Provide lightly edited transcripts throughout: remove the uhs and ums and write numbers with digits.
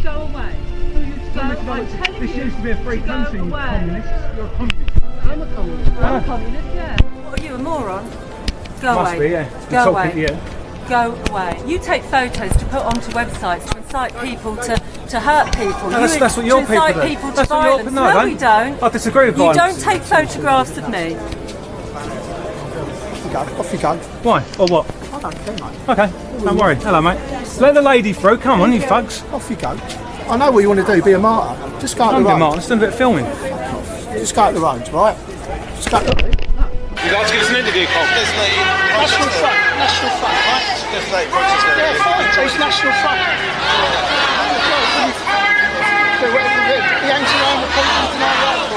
to go away. This used to be a free country, you communist. You're a communist. I'm a communist. I'm a communist, yeah. What are you, a moron? Go Must away. be, yeah. Go Talking away. to you. Go away. You take photos to put onto websites to incite people to hurt people. No, that's what your people do. To incite people to That's what your violence. people- No, we don't. I disagree with You violence. don't take photographs of me. Off you go. Why? Or what? I don't care, mate. Okay, don't worry. Hello, mate. Let the lady through. Come on, you thugs. Off you go. I know what you want to do, be a martyr. Just go up the Don't be road. Martin. Let's do a bit of filming. Just go up the road, right? Just go. You'd like to give us an interview, Cole? National front, right? Yeah, fine. It's national front. Do whatever you do. He hangs around with people tonight, right?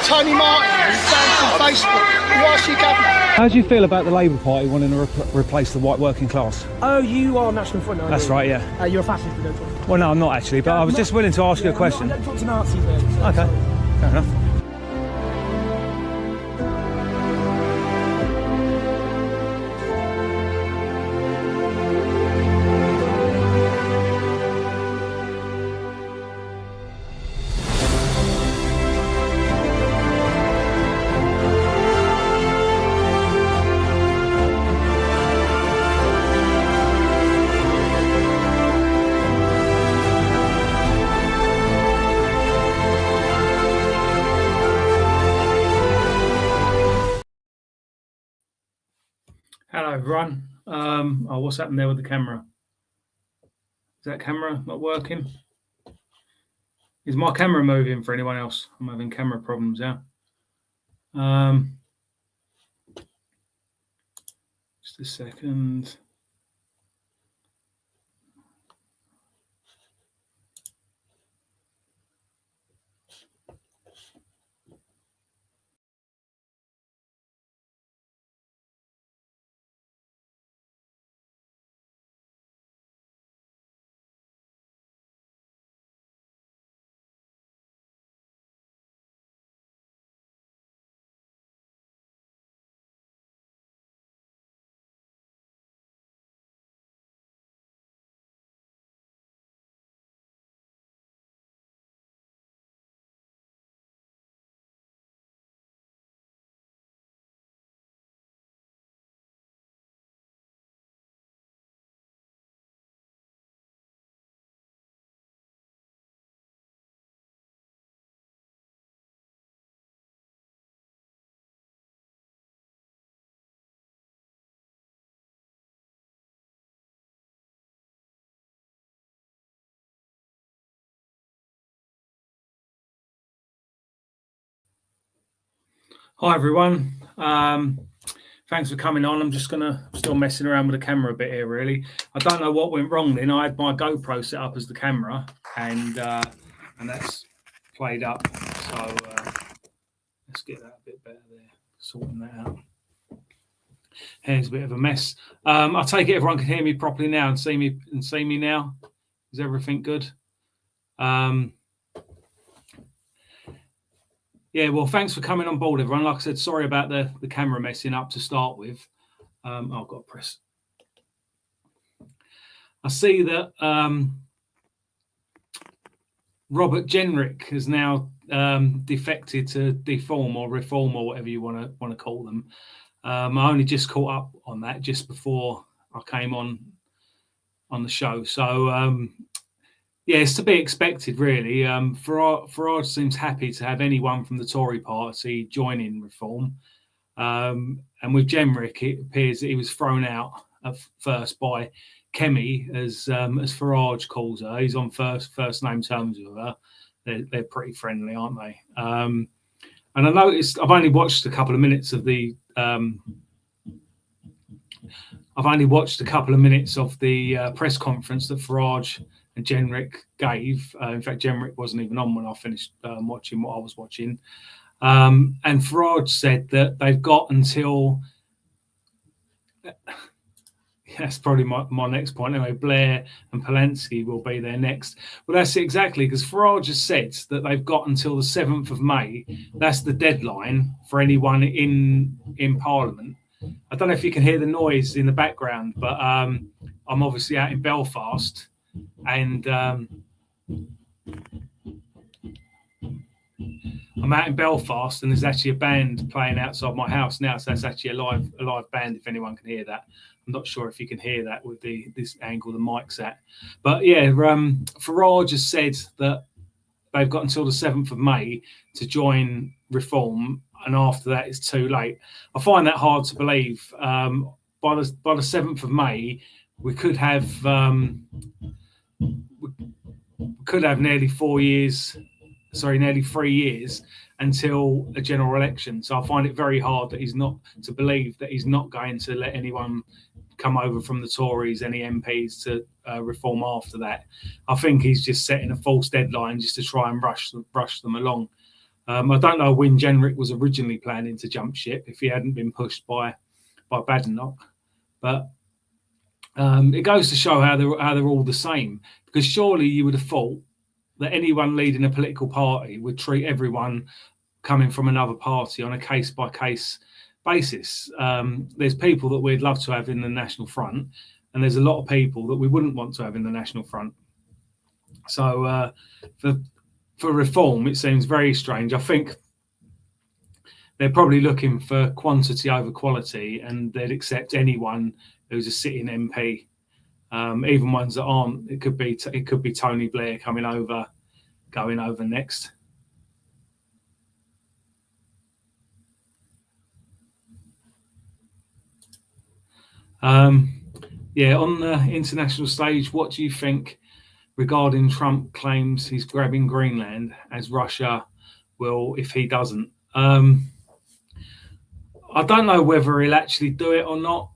Tony Martin, who's banned from Facebook. You ask your governor. How do you feel about the Labour Party wanting to replace the white working class? Oh, you are National Front, aren't you? That's right, yeah. You're a fascist, you don't talk. Well, no, I'm not actually, but I was just willing to ask you a question. I don't talk to Nazis, mate. So. Okay, fair enough. Hello everyone. What's happened there with the camera? Is that camera not working? Is my camera moving for anyone else? I'm having camera problems, yeah. Just a second. Hi everyone. Thanks for coming on. I'm just still messing around with the camera a bit here, really. I don't know what went wrong then. I had my GoPro set up as the camera, and that's played up. So let's get that a bit better there. Sorting that out. Here's a bit of a mess. I take it everyone can hear me properly now and see me now. Is everything good? Yeah, well, thanks for coming on board, everyone. Like I said, sorry about the camera messing up to start with. I've got to press. I see that Robert Jenrick has now defected to deform or reform or whatever you want to call them. I only just caught up on that just before I came on the show. So yeah, it's to be expected, really. Farage seems happy to have anyone from the Tory party joining Reform. And with Jenrick, it appears that he was thrown out at first by Kemi, as Farage calls her. He's on first name terms with her. They're pretty friendly, aren't they? And I noticed I've only watched a couple of minutes of the press conference that Farage and Jenrick gave. In fact, Jenrick wasn't even on when I finished watching what I was watching. And Farage said that they've got until... That's probably my next point. Anyway, Blair and Polanski will be there next. Well, that's it exactly, because Farage has said that they've got until the 7th of May. That's the deadline for anyone in Parliament. I don't know if you can hear the noise in the background, but I'm obviously out in Belfast. and I'm out in Belfast, and there's actually a band playing outside my house now. So that's actually a live band. If anyone can hear that, I'm not sure if you can hear that with this angle the mic's at. But yeah, Farage has said that they've got until the 7th of May to join Reform, and after that it's too late. I find that hard to believe. By the 7th of May, we could have nearly 3 years until a general election. So I find it very hard that he's not going to let anyone come over from the Tories, any MPs, to Reform after that. I think he's just setting a false deadline just to try and rush them along. I don't know when Jenrick was originally planning to jump ship if he hadn't been pushed by Badenoch, but it goes to show how they're all the same. Because surely you would have thought that anyone leading a political party would treat everyone coming from another party on a case-by-case basis. There's people that we'd love to have in the National Front, and there's a lot of people that we wouldn't want to have in the National Front. So for Reform, it seems very strange. I think they're probably looking for quantity over quality, and they'd accept anyone who's a sitting MP. Even ones that aren't. It could be Tony Blair going over next. Yeah, on the international stage, what do you think regarding Trump claims he's grabbing Greenland, as Russia will if he doesn't? I don't know whether he'll actually do it or not.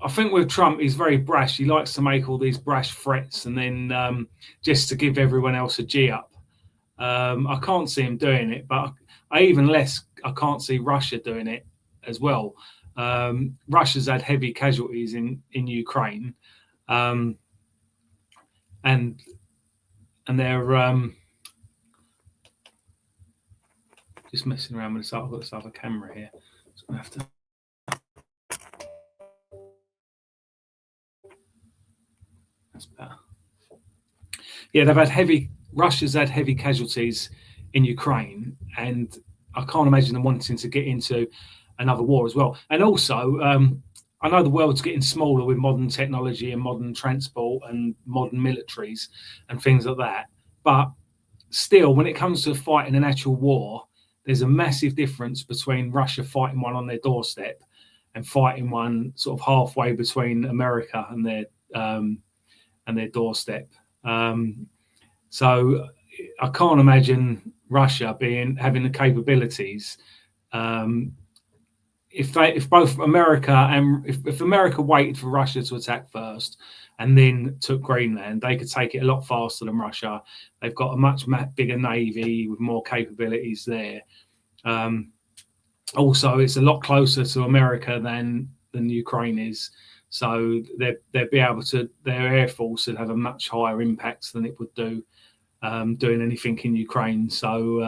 I think with Trump, he's very brash. He likes to make all these brash threats and then just to give everyone else a G up. I can't see him doing it, but I can't see Russia doing it as well. Russia's had heavy casualties in Ukraine, and they're just messing around with this. I've got this other camera here, so I have to. That's better. Yeah, Russia's had heavy casualties in Ukraine, and I can't imagine them wanting to get into another war as well. And also, I know the world's getting smaller with modern technology and modern transport and modern militaries and things like that. But still, when it comes to fighting an actual war, there's a massive difference between Russia fighting one on their doorstep and fighting one sort of halfway between America and their doorstep. So I can't imagine Russia having the capabilities. If both America and if America waited for Russia to attack first and then took Greenland, they could take it a lot faster than Russia. They've got a much bigger navy with more capabilities there. Also, it's a lot closer to America than Ukraine is. So they'd be able to, their air force would have a much higher impact than it would do doing anything in Ukraine. So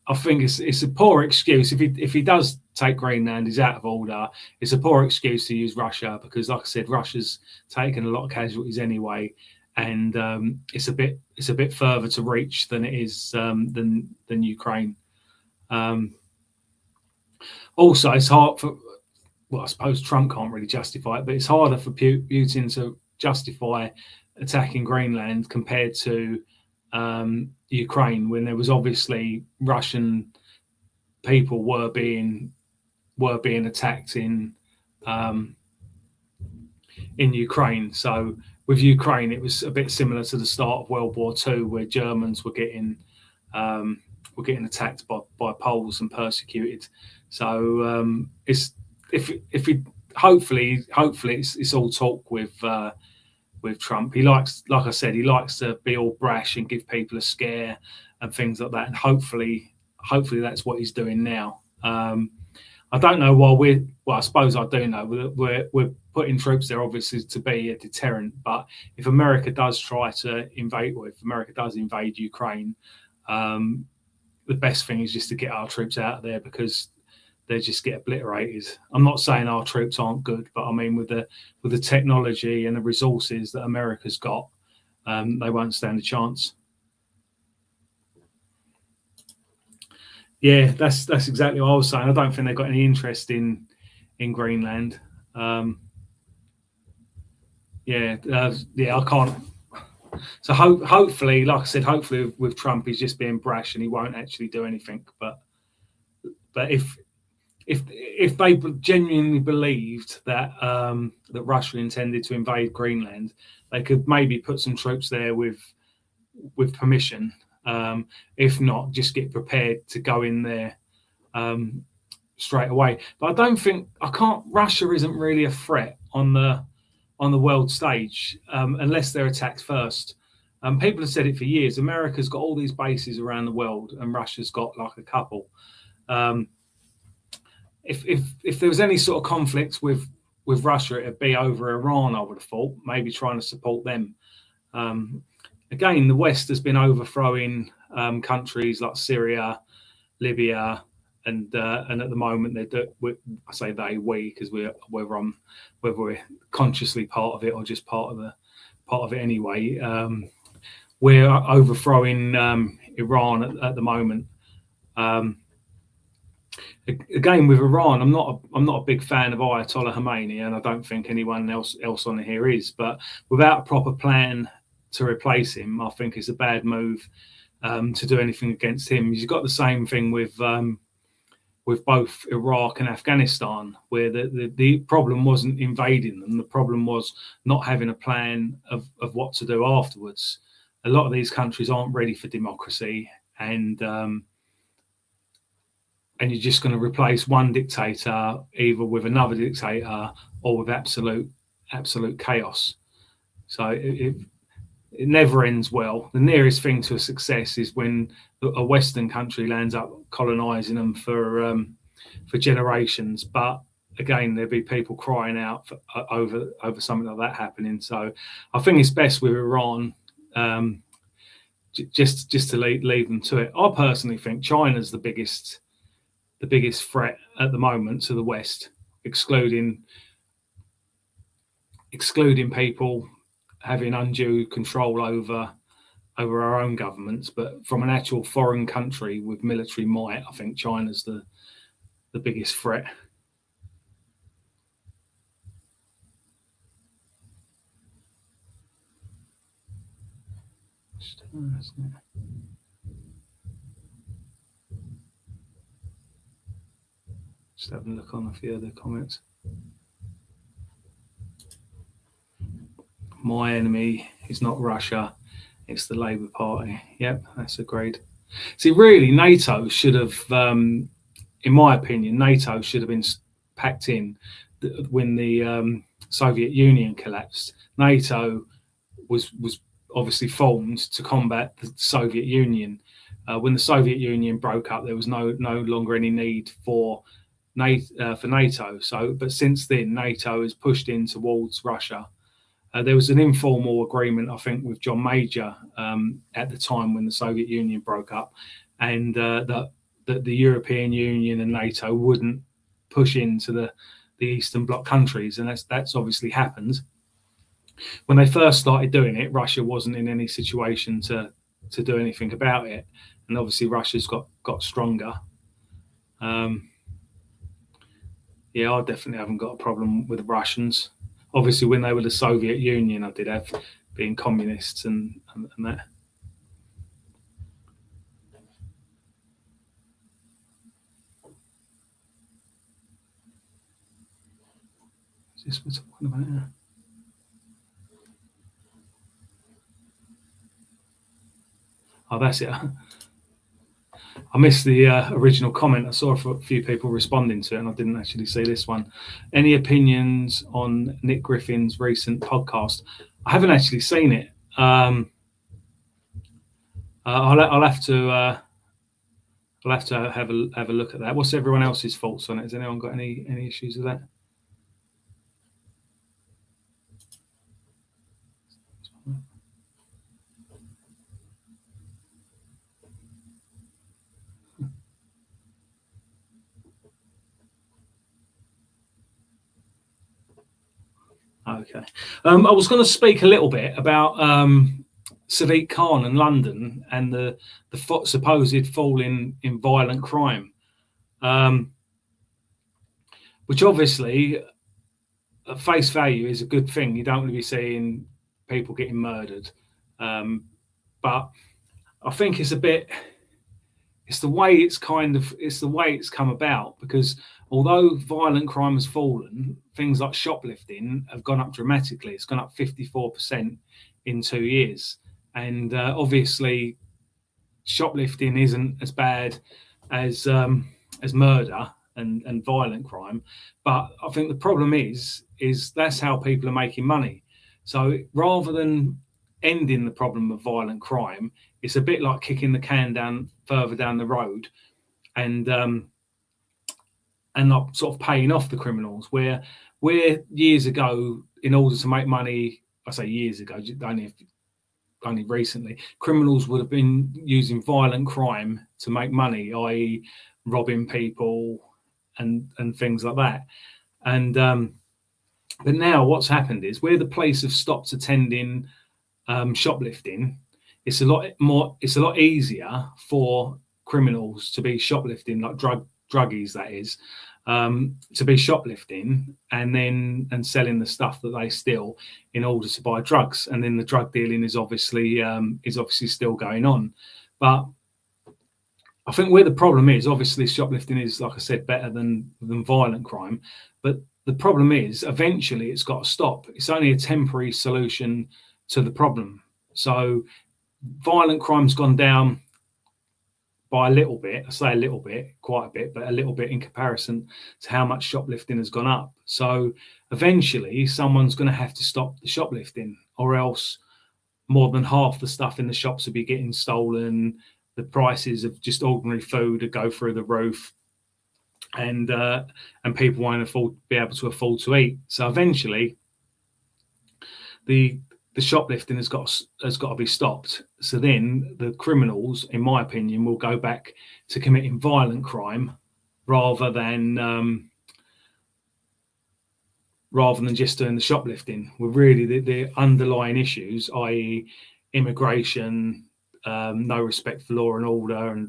I think it's a poor excuse. If he does take Greenland, he's out of order. It's a poor excuse to use Russia because, like I said, Russia's taken a lot of casualties anyway, and it's a bit further to reach than it is than Ukraine. Also, it's hard for. Well, I suppose Trump can't really justify it, but it's harder for Putin to justify attacking Greenland compared to Ukraine, when there was obviously Russian people were being attacked in Ukraine. So with Ukraine, it was a bit similar to the start of World War II, where Germans were getting attacked by Poles and persecuted. So hopefully it's all talk with Trump. He likes, like I said, he likes to be all brash and give people a scare and things like that. And hopefully that's what he's doing now. I don't know why I suppose I do know. We're putting troops there obviously to be a deterrent. But if America does try to invade, or if America does invade Ukraine, the best thing is just to get our troops out of there, because they just get obliterated. I'm not saying our troops aren't good, but I mean with the technology and the resources that America's got, they won't stand a chance. Yeah, that's exactly what I was saying. I don't think they've got any interest in Greenland. Yeah, I can't. So hopefully, like I said, hopefully with Trump, he's just being brash and he won't actually do anything. But if they genuinely believed that that Russia intended to invade Greenland, they could maybe put some troops there with permission. If not, just get prepared to go in there straight away. But Russia isn't really a threat on the world stage unless they're attacked first. People have said it for years. America's got all these bases around the world, and Russia's got like a couple. If there was any sort of conflict with Russia, it'd be over Iran, I would have thought, maybe trying to support them. Again, the West has been overthrowing countries like Syria, Libya, and at the moment I say we because whether we're consciously part of it or just part of it anyway. We're overthrowing Iran at the moment. Again, with Iran, I'm not a big fan of Ayatollah Khomeini, and I don't think anyone else on here is. But without a proper plan to replace him, I think it's a bad move to do anything against him. You've got the same thing with both Iraq and Afghanistan, where the problem wasn't invading them. The problem was not having a plan of what to do afterwards. A lot of these countries aren't ready for democracy, and you're just going to replace one dictator either with another dictator or with absolute chaos. So it never ends well. The nearest thing to a success is when a Western country lands up colonizing them for generations. But again, there'd be people crying out over something like that happening. So I think it's best with Iran just to leave them to it. I personally think China's the biggest threat at the moment to the West, excluding people having undue control over our own governments. But from an actual foreign country with military might, I think China's the biggest threat. Just having a look on a few other comments. My enemy is not Russia, it's the Labour Party. Yep, that's agreed. See, really, NATO should have, in my opinion, NATO should have been packed in when the Soviet Union collapsed. NATO was obviously formed to combat the Soviet Union. When the Soviet Union broke up, there was no longer any need for NATO. But since then, NATO has pushed in towards Russia. There was an informal agreement, I think, with John Major at the time when the Soviet Union broke up, and that the European Union and NATO wouldn't push into the Eastern Bloc countries, and that's obviously happened. When they first started doing it, Russia wasn't in any situation to do anything about it, and obviously Russia's got stronger. Yeah, I definitely haven't got a problem with the Russians. Obviously, when they were the Soviet Union, I did have being communists and that. Is this what we're talking about now? Oh, that's it. I missed the original comment. I saw a few people responding to it, and I didn't actually see this one. Any opinions on Nick Griffin's recent podcast? I haven't actually seen it. I'll have to have a look at that. What's everyone else's thoughts on it? Has anyone got any issues with that? Okay. I was going to speak a little bit about Sadiq Khan and London and the supposed fall in violent crime, which obviously at face value is a good thing. You don't want to be seeing people getting murdered, but I think it's the way it's come about, because although violent crime has fallen, things like shoplifting have gone up dramatically. It's gone up 54% in 2 years, and obviously shoplifting isn't as bad as murder and violent crime. But I think the problem is that's how people are making money. So rather than ending the problem of violent crime, it's a bit like kicking the can further down the road, and not sort of paying off the criminals. Where years ago, in order to make money, I say years ago, only recently, criminals would have been using violent crime to make money, i.e. robbing people and things like that. And but now what's happened is, where the police have stopped attending shoplifting, it's a lot easier for criminals to be shoplifting, like druggies, that is, to be shoplifting and selling the stuff that they steal in order to buy drugs. And then the drug dealing is obviously still going on. But I think where the problem is, obviously shoplifting is, like I said, better than violent crime. But the problem is, eventually it's got to stop. It's only a temporary solution to the problem. So violent crime's gone down by a little bit. I say a little bit, quite a bit, but a little bit in comparison to how much shoplifting has gone up. So eventually someone's going to have to stop the shoplifting, or else more than half the stuff in the shops will be getting stolen. The prices of just ordinary food will go through the roof, and people won't be able to afford to eat. So eventually the shoplifting has got to be stopped. So then the criminals, in my opinion, will go back to committing violent crime rather than just doing the shoplifting. With really the underlying issues, i.e. immigration, no respect for law and order,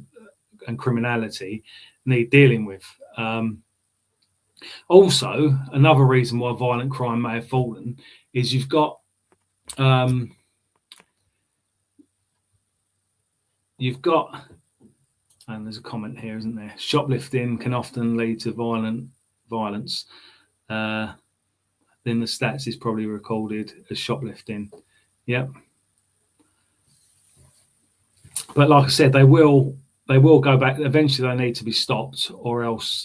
and criminality, need dealing with. Also, another reason why violent crime may have fallen is you've got and there's a comment here, isn't there? Shoplifting can often lead to violence. Then the stats is probably recorded as shoplifting. Yep. But like I said, they will go back. Eventually, they need to be stopped, or else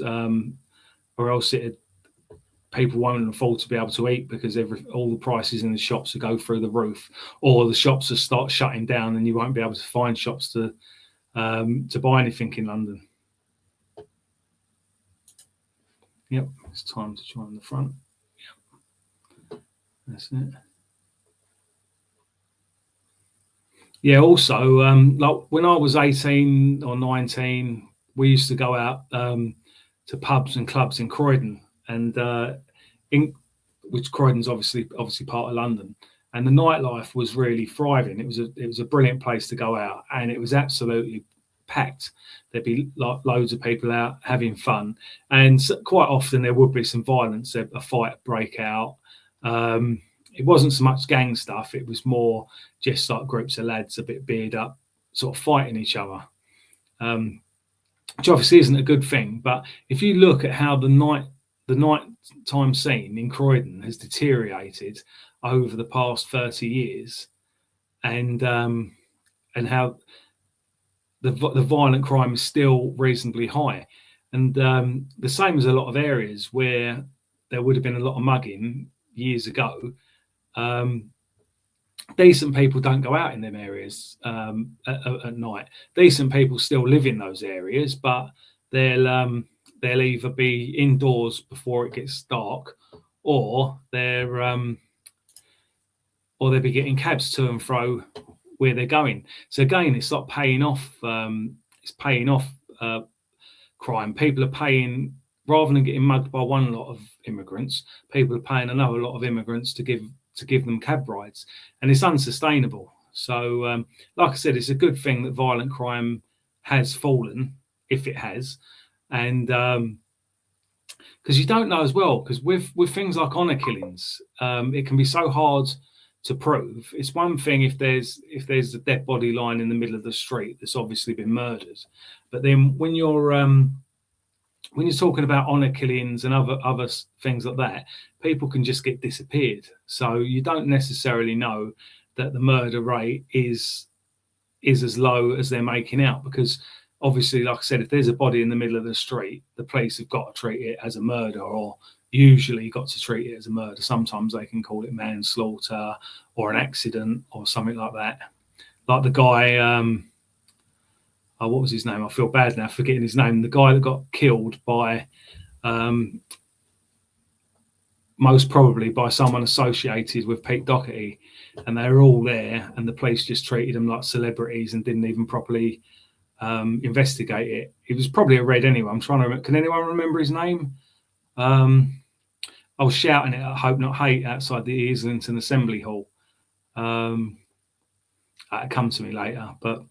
people won't afford to be able to eat, because all the prices in the shops will go through the roof, or the shops will start shutting down, and you won't be able to find shops to buy anything in London. Yep, it's time to join the front. Yep, that's it. Yeah, also, like when I was 18 or 19, we used to go out to pubs and clubs in Croydon, and which Croydon's obviously part of London, and the nightlife was really thriving. It was a brilliant place to go out, and it was absolutely packed. There'd be like loads of people out having fun, and quite often there would be some violence. A fight break out. It wasn't so much gang stuff. It was more just like groups of lads a bit beard up, sort of fighting each other, which obviously isn't a good thing. But if you look at how the nighttime scene in Croydon has deteriorated over the past 30 years, and how the violent crime is still reasonably high, and the same as a lot of areas where there would have been a lot of mugging years ago. Decent people don't go out in them areas at night. Decent people still live in those areas, but they'll either be indoors before it gets dark, or they'll be getting cabs to and fro where they're going. So again, it's like paying off. It's paying off crime. People are paying, rather than getting mugged by one lot of immigrants, people are paying another lot of immigrants to give them cab rides, and it's unsustainable. So, like I said, it's a good thing that violent crime has fallen, if it has, and because you don't know as well, because with things like honour killings, it can be so hard to prove. It's one thing if there's a dead body lying in the middle of the street that's obviously been murdered, but then when you're talking about honour killings and other things like that, people can just get disappeared. So you don't necessarily know that the murder rate is as low as they're making out, because obviously, like I said, if there's a body in the middle of the street, the police have got to treat it as a murder, or usually got to treat it as a murder. Sometimes they can call it manslaughter or an accident or something like that. Like the guy, what was his name? I feel bad now forgetting his name. The guy that got killed by, most probably by someone associated with Pete Doherty, and they were all there, and the police just treated them like celebrities and didn't even properly investigate it. It was probably a red anyway. I'm trying to remember. Can anyone remember his name? I was shouting it at Hope Not Hate outside the Islington Assembly Hall. That'll come to me later, but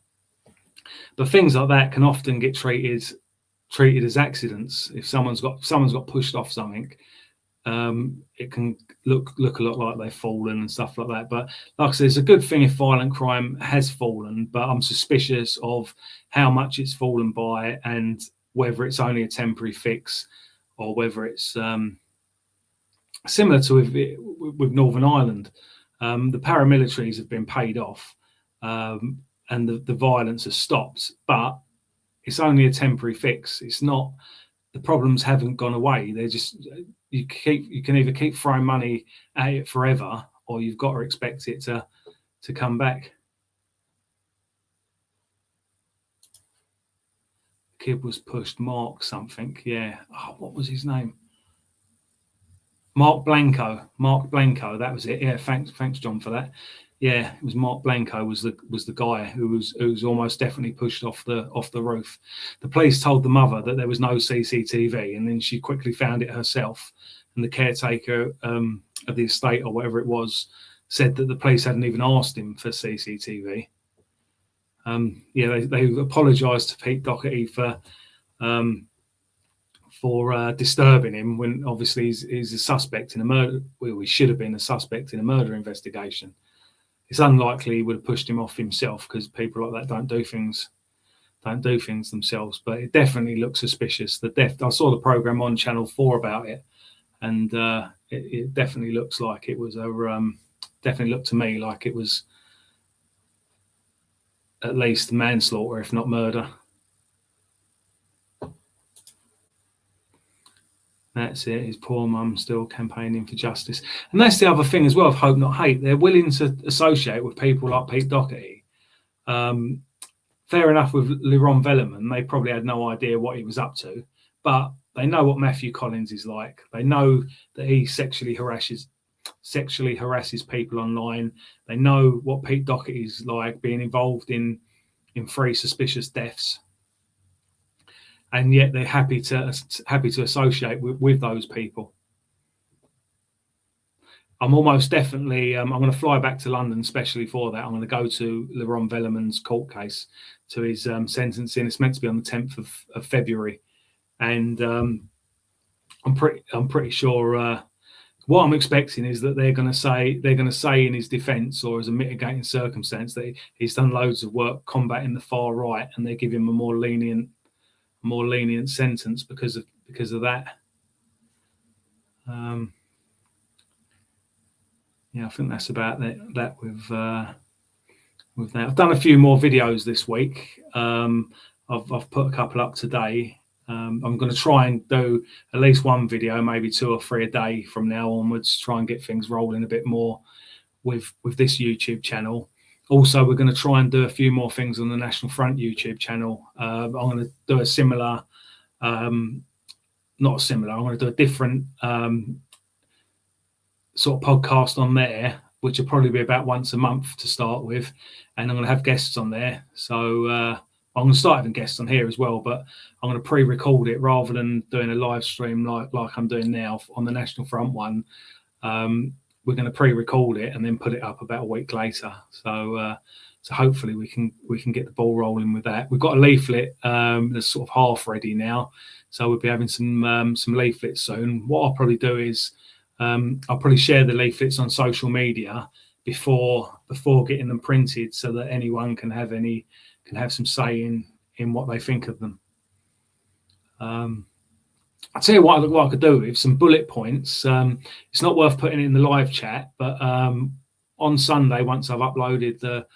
things like that can often get treated as accidents. If someone's got pushed off something, it can look a lot like they've fallen and stuff like that. But like I said, it's a good thing if violent crime has fallen, but I'm suspicious of how much it's fallen by and whether it's only a temporary fix or whether it's similar to with Northern Ireland. The paramilitaries have been paid off, and the violence has stopped, but it's only a temporary fix. It's not, the problems haven't gone away. They're just, you can either keep throwing money at it forever, or you've got to expect it to come back. The kid was pushed, Mark something, yeah. Oh, what was his name? Mark Blanco, that was it. Yeah, thanks, John, for that. Yeah, it was Mark Blanco was the guy who was almost definitely pushed off the roof. The police told the mother that there was no CCTV, and then she quickly found it herself. And the caretaker of the estate, or whatever it was, said that the police hadn't even asked him for CCTV. They apologised to Pete Doherty for disturbing him when obviously he's a suspect in a murder. Well, he should have been a suspect in a murder investigation. It's unlikely he would have pushed him off himself, because people like that don't do things themselves. But it definitely looks suspicious. The death. I saw the program on Channel 4 about it, and it definitely looks like it was definitely looked to me like it was at least manslaughter, if not murder. That's it. His poor mum still campaigning for justice. And that's the other thing as well of Hope Not Hate. They're willing to associate with people like Pete Doherty. Fair enough with Liron Velleman. They probably had no idea what he was up to. But they know what Matthew Collins is like. They know that he sexually harasses people online. They know what Pete Doherty is like, being involved in 3 suspicious deaths. And yet they're happy to associate with those people. I'm almost definitely, I'm going to fly back to London especially for that. I'm going to go to Liron Velleman's court case, to his sentencing. It's meant to be on the 10th of February, and I'm pretty sure what I'm expecting is that they're going to say in his defence, or as a mitigating circumstance, that he's done loads of work combating the far right, and they give him a more lenient sentence because of that. I think that's about that with that. I've done a few more videos this week. I've put a couple up today. I'm going to try and do at least one video, maybe 2 or 3 a day from now onwards. Try and get things rolling a bit more with this YouTube channel. Also, we're going to try and do a few more things on the National Front YouTube channel. I'm going to do a similar, not similar, I'm going to do a different sort of podcast on there, which will probably be about once a month to start with. And I'm going to have guests on there. So I'm going to start having guests on here as well, but I'm going to pre-record it rather than doing a live stream like I'm doing now on the National Front one. We're going to pre-record it and then put it up about a week later. So hopefully we can get the ball rolling with that. We've got a leaflet that's sort of half ready now, so we'll be having some leaflets soon. What I'll probably do is I'll probably share the leaflets on social media before getting them printed, so that anyone can have some say in what they think of them. I'll tell you what I could do with some bullet points. It's not worth putting it in the live chat, but on Sunday, once I've uploaded the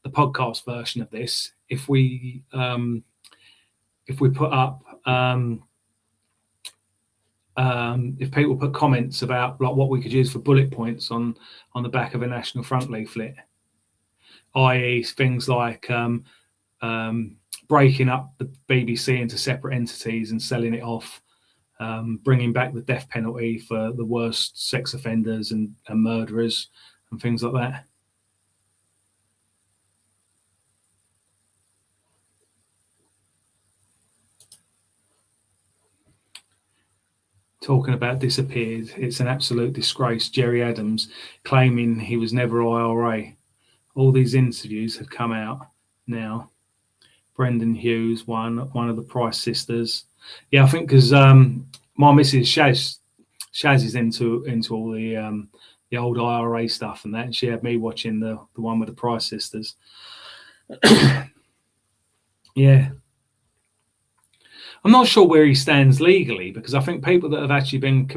podcast version of this, if we put up if people put comments about like what we could use for bullet points on the back of a National Front leaflet, i.e. things like breaking up the BBC into separate entities and selling it off, bringing back the death penalty for the worst sex offenders and murderers and things like that. Talking about disappeared, it's an absolute disgrace. Jerry Adams claiming he was never IRA. All these interviews have come out now. Brendan Hughes, one of the Price sisters. Yeah, I think because my missus Shaz is into all the old IRA stuff and that, and she had me watching the one with the Price sisters. Yeah. I'm not sure where he stands legally, because I think people that have actually been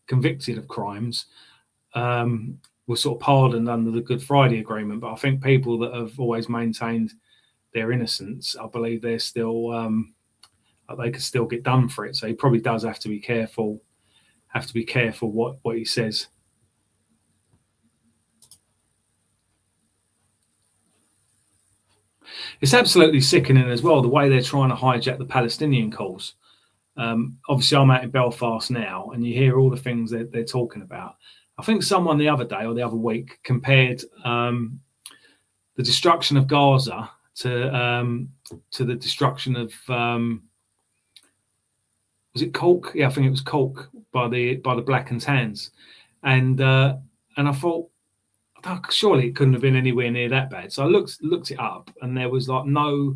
convicted of crimes were sort of pardoned under the Good Friday Agreement. But I think people that have always maintained their innocence, I believe they're still they could still get done for it. So he probably does have to be careful. What he says. It's absolutely sickening as well, the way they're trying to hijack the Palestinian cause. Obviously, I'm out in Belfast now, and you hear all the things that they're talking about. I think someone the other day or the other week compared the destruction of Gaza to the destruction of was it Cork? Yeah, I think it was Cork by the Black and Tans, and I thought, oh, surely it couldn't have been anywhere near that bad. So I looked it up, and there was like no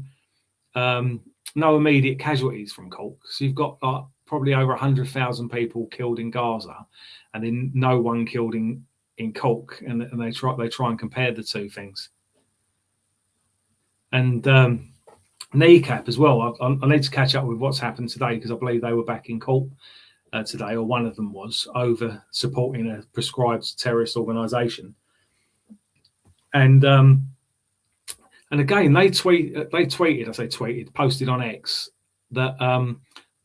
immediate casualties from Cork. So you've got like probably over 100,000 people killed in Gaza, and then no one killed in Cork, and they try and compare the two things. And NECAP as well. I need to catch up with what's happened today, because I believe they were back in court today, or one of them was, over supporting a prescribed terrorist organisation. And again, they posted on X that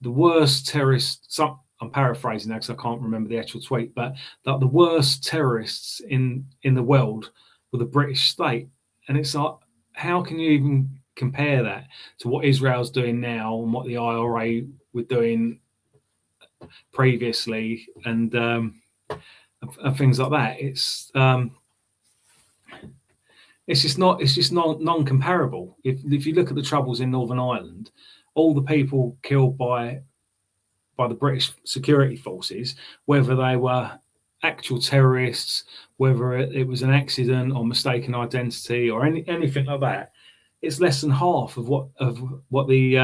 the worst terrorists. I'm paraphrasing now because I can't remember the actual tweet, but that the worst terrorists in the world were the British state. And it's like, how can you even compare that to what Israel's doing now and what the IRA were doing previously, and things like that? It's just non-comparable. If you look at the troubles in Northern Ireland, all the people killed by the British security forces, whether they were actual terrorists, whether it was an accident or mistaken identity or anything like that, it's less than half of what the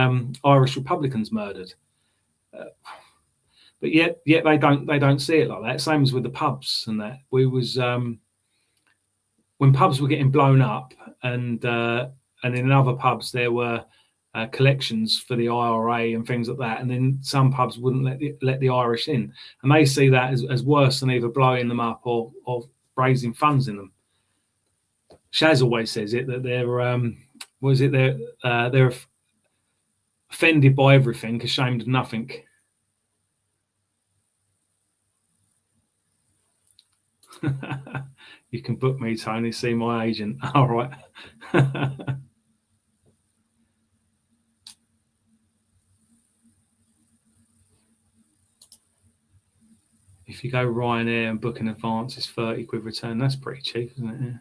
Irish Republicans murdered. But yet they don't see it like that. Same as with the pubs and that. When pubs were getting blown up, and in other pubs there were collections for the IRA and things like that, and then some pubs wouldn't let the Irish in, and they see that as worse than either blowing them up or raising funds in them. Shaz always says it, that they're offended by everything, ashamed of nothing. You can book me, Tony. See my agent. All right. If you go Ryanair and book in advance, it's 30 quid return. That's pretty cheap, isn't it? Yeah.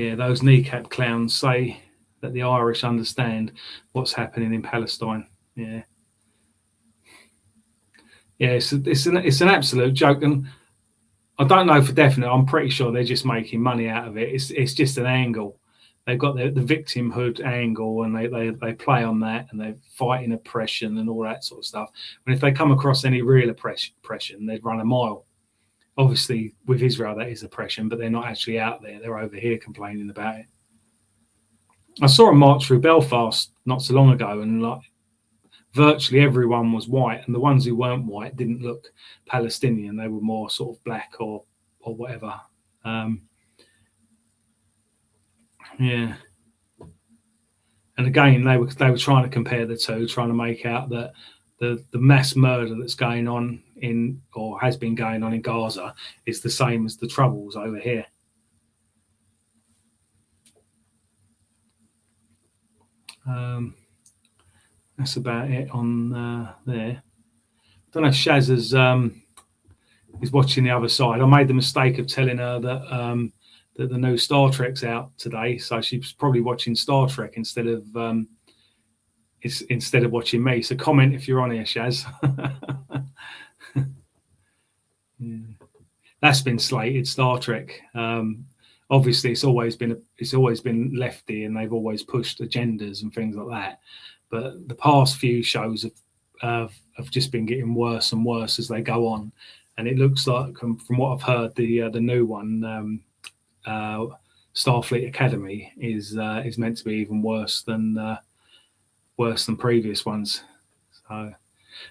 Yeah, those kneecap clowns say that the Irish understand what's happening in Palestine. Yeah, yeah, it's an absolute joke, and I don't know for definite. I'm pretty sure they're just making money out of it. It's just an angle. They've got the victimhood angle, and they play on that, and they're fighting oppression and all that sort of stuff. And if they come across any real oppression, they'd run a mile. Obviously, with Israel, that is oppression, but they're not actually out there. They're over here complaining about it. I saw a march through Belfast not so long ago, and like virtually everyone was white, and the ones who weren't white didn't look Palestinian. They were more sort of black or whatever. Yeah. And again, they were trying to compare the two, trying to make out that the mass murder that's going on in, or has been going on in Gaza, is the same as the troubles over here. That's about it on there. Don't know if Shaz is watching the other side. I made the mistake of telling her that that the new Star Trek's out today, so she's probably watching Star Trek instead of watching me. So comment if you're on here, Shaz. Yeah. That's been slated, Star Trek. Obviously, it's always been lefty, and they've always pushed agendas and things like that. But the past few shows have just been getting worse and worse as they go on, and it looks like, from what I've heard, the new one, Starfleet Academy, is meant to be even worse than previous ones. So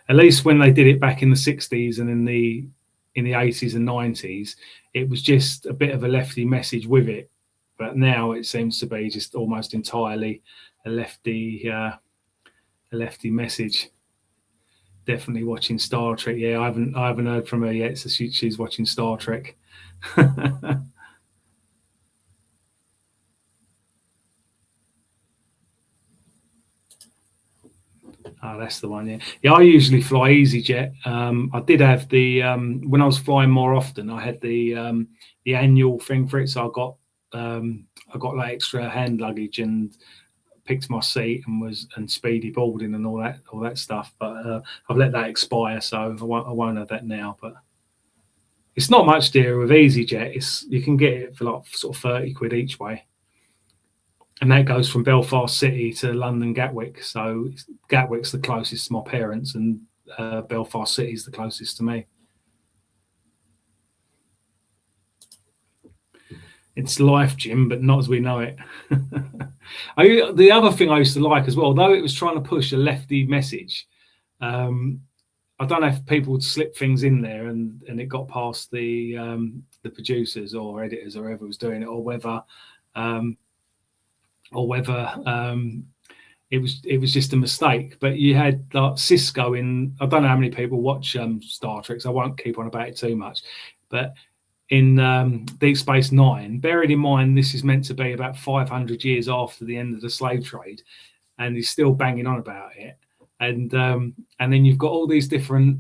at least when they did it back in the 60s and in the 80s and 90s, it was just a bit of a lefty message with it. But now it seems to be just almost entirely a lefty message. Definitely watching Star Trek. Yeah, I haven't heard from her yet, so she's watching Star Trek. Oh, that's the one. Yeah. I usually fly EasyJet. I did have the when I was flying more often, I had the annual thing for it. So I got like extra hand luggage and picked my seat and speedy boarding and all that stuff. But I've let that expire, so I won't have that now. But it's not much dearer with EasyJet. You can get it for like sort of 30 quid each way. And that goes from Belfast City to London Gatwick. So Gatwick's the closest to my parents, and Belfast City is the closest to me. It's life, Jim, but not as we know it. The other thing I used to like as well, though it was trying to push a lefty message, I don't know if people would slip things in there and it got past the producers or editors or whoever was doing it, or whether it was just a mistake. But you had like Cisco in, I don't know how many people watch Star Trek, so I won't keep on about it too much, but in Deep Space Nine, bearing in mind this is meant to be about 500 years after the end of the slave trade, and he's still banging on about it, and then you've got all these different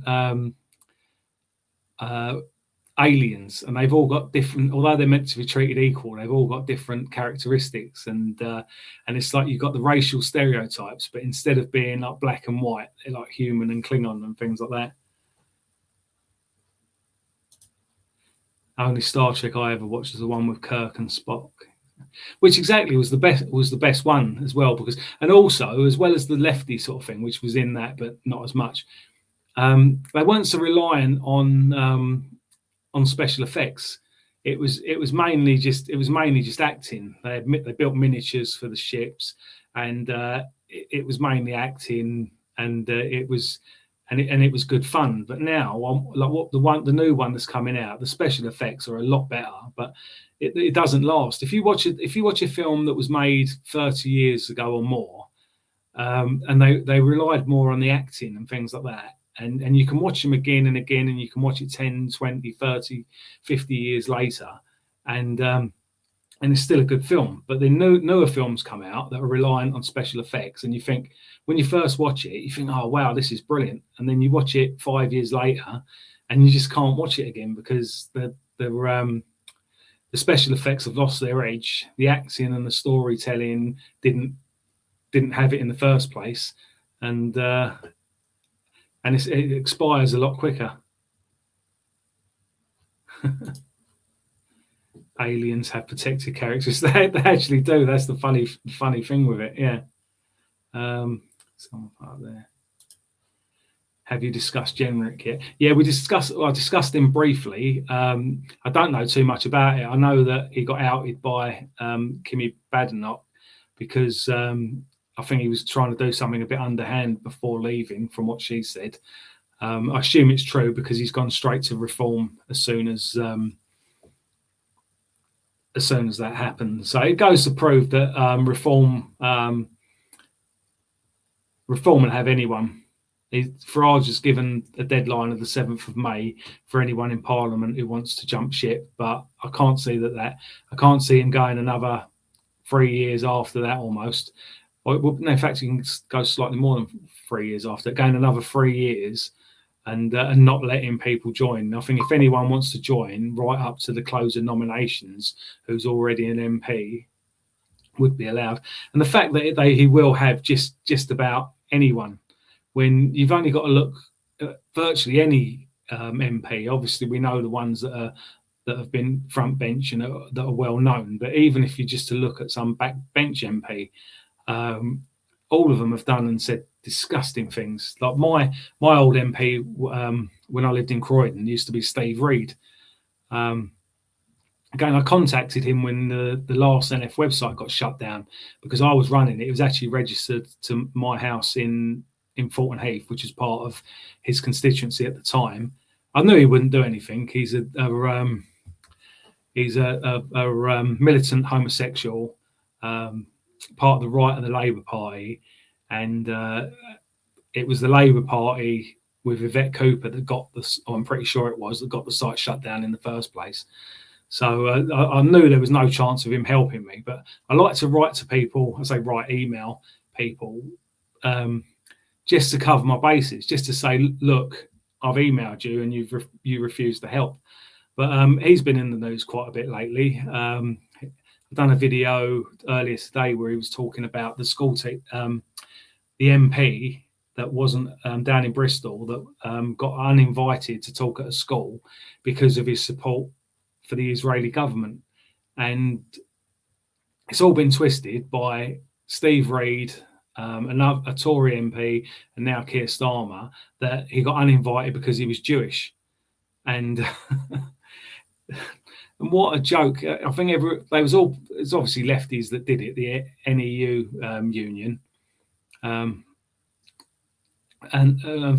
aliens, and they've all got different, although they're meant to be treated equal, they've all got different characteristics, and it's like you've got the racial stereotypes, but instead of being like black and white, they're like human and Klingon and things like that. Only Star Trek I ever watched was the one with Kirk and Spock, which exactly was the best one as well, because, and also as well as the lefty sort of thing, which was in that, but not as much. They weren't so reliant on special effects. It was mainly just acting. They built miniatures for the ships, and it was mainly acting, and it was good fun. But now, like the new one that's coming out, the special effects are a lot better, but it doesn't last. If you watch a film that was made 30 years ago or more, and they relied more on the acting and things like that, and you can watch them again and again, and you can watch it 10, 20, 30, 50 years later, and it's still a good film. But the newer films come out that are reliant on special effects, and you think, when you first watch it, you think, oh wow, this is brilliant, and then you watch it 5 years later and you just can't watch it again, because the the special effects have lost their edge. The acting and the storytelling didn't have it in the first place, and it expires a lot quicker. Aliens have protected characters. They actually do. That's the funny thing with it. Yeah. Someone part there. Have you discussed Jenrick yet? Yeah, I discussed him briefly. I don't know too much about it. I know that he got outed by Kimi Badenoch because I think he was trying to do something a bit underhand before leaving, from what she said. I assume it's true because he's gone straight to reform as soon as that happens. So it goes to prove that reform will have anyone. Farage has given a deadline of the 7th of May for anyone in Parliament who wants to jump ship, but I can't see that. I can't see him going another 3 years after that almost. Well, no, in fact, he can go slightly more than 3 years after, going another 3 years and not letting people join. I think if anyone wants to join right up to the close of nominations, who's already an MP, would be allowed. And the fact that he will have just about anyone, when you've only got to look at virtually any MP. Obviously, we know the ones that have been front bench and that are well known. But even if you just to look at some back bench MP, all of them have done and said disgusting things. Like my old MP when I lived in Croydon used to be Steve Reed. Again, I contacted him when the last NF website got shut down because I was running it. It was actually registered to my house in Fulton Heath, which is part of his constituency at the time. I knew he wouldn't do anything. He's a militant homosexual, part of the right of the Labour Party, and it was the Labour Party with Yvette Cooper that got this. I'm pretty sure it was that got the site shut down in the first place. So I knew there was no chance of him helping me. But I like to write to people. I say email people. Just to cover my bases, just to say, look, I've emailed you and you refused to help. But he's been in the news quite a bit lately. I've done a video earlier today where he was talking about the school team, the MP that wasn't down in Bristol that got uninvited to talk at a school because of his support for the Israeli government. And it's all been twisted by Steve Reed, a Tory MP, and now Keir Starmer, that he got uninvited because he was Jewish. And and what a joke. I think it's obviously lefties that did it, the NEU union, and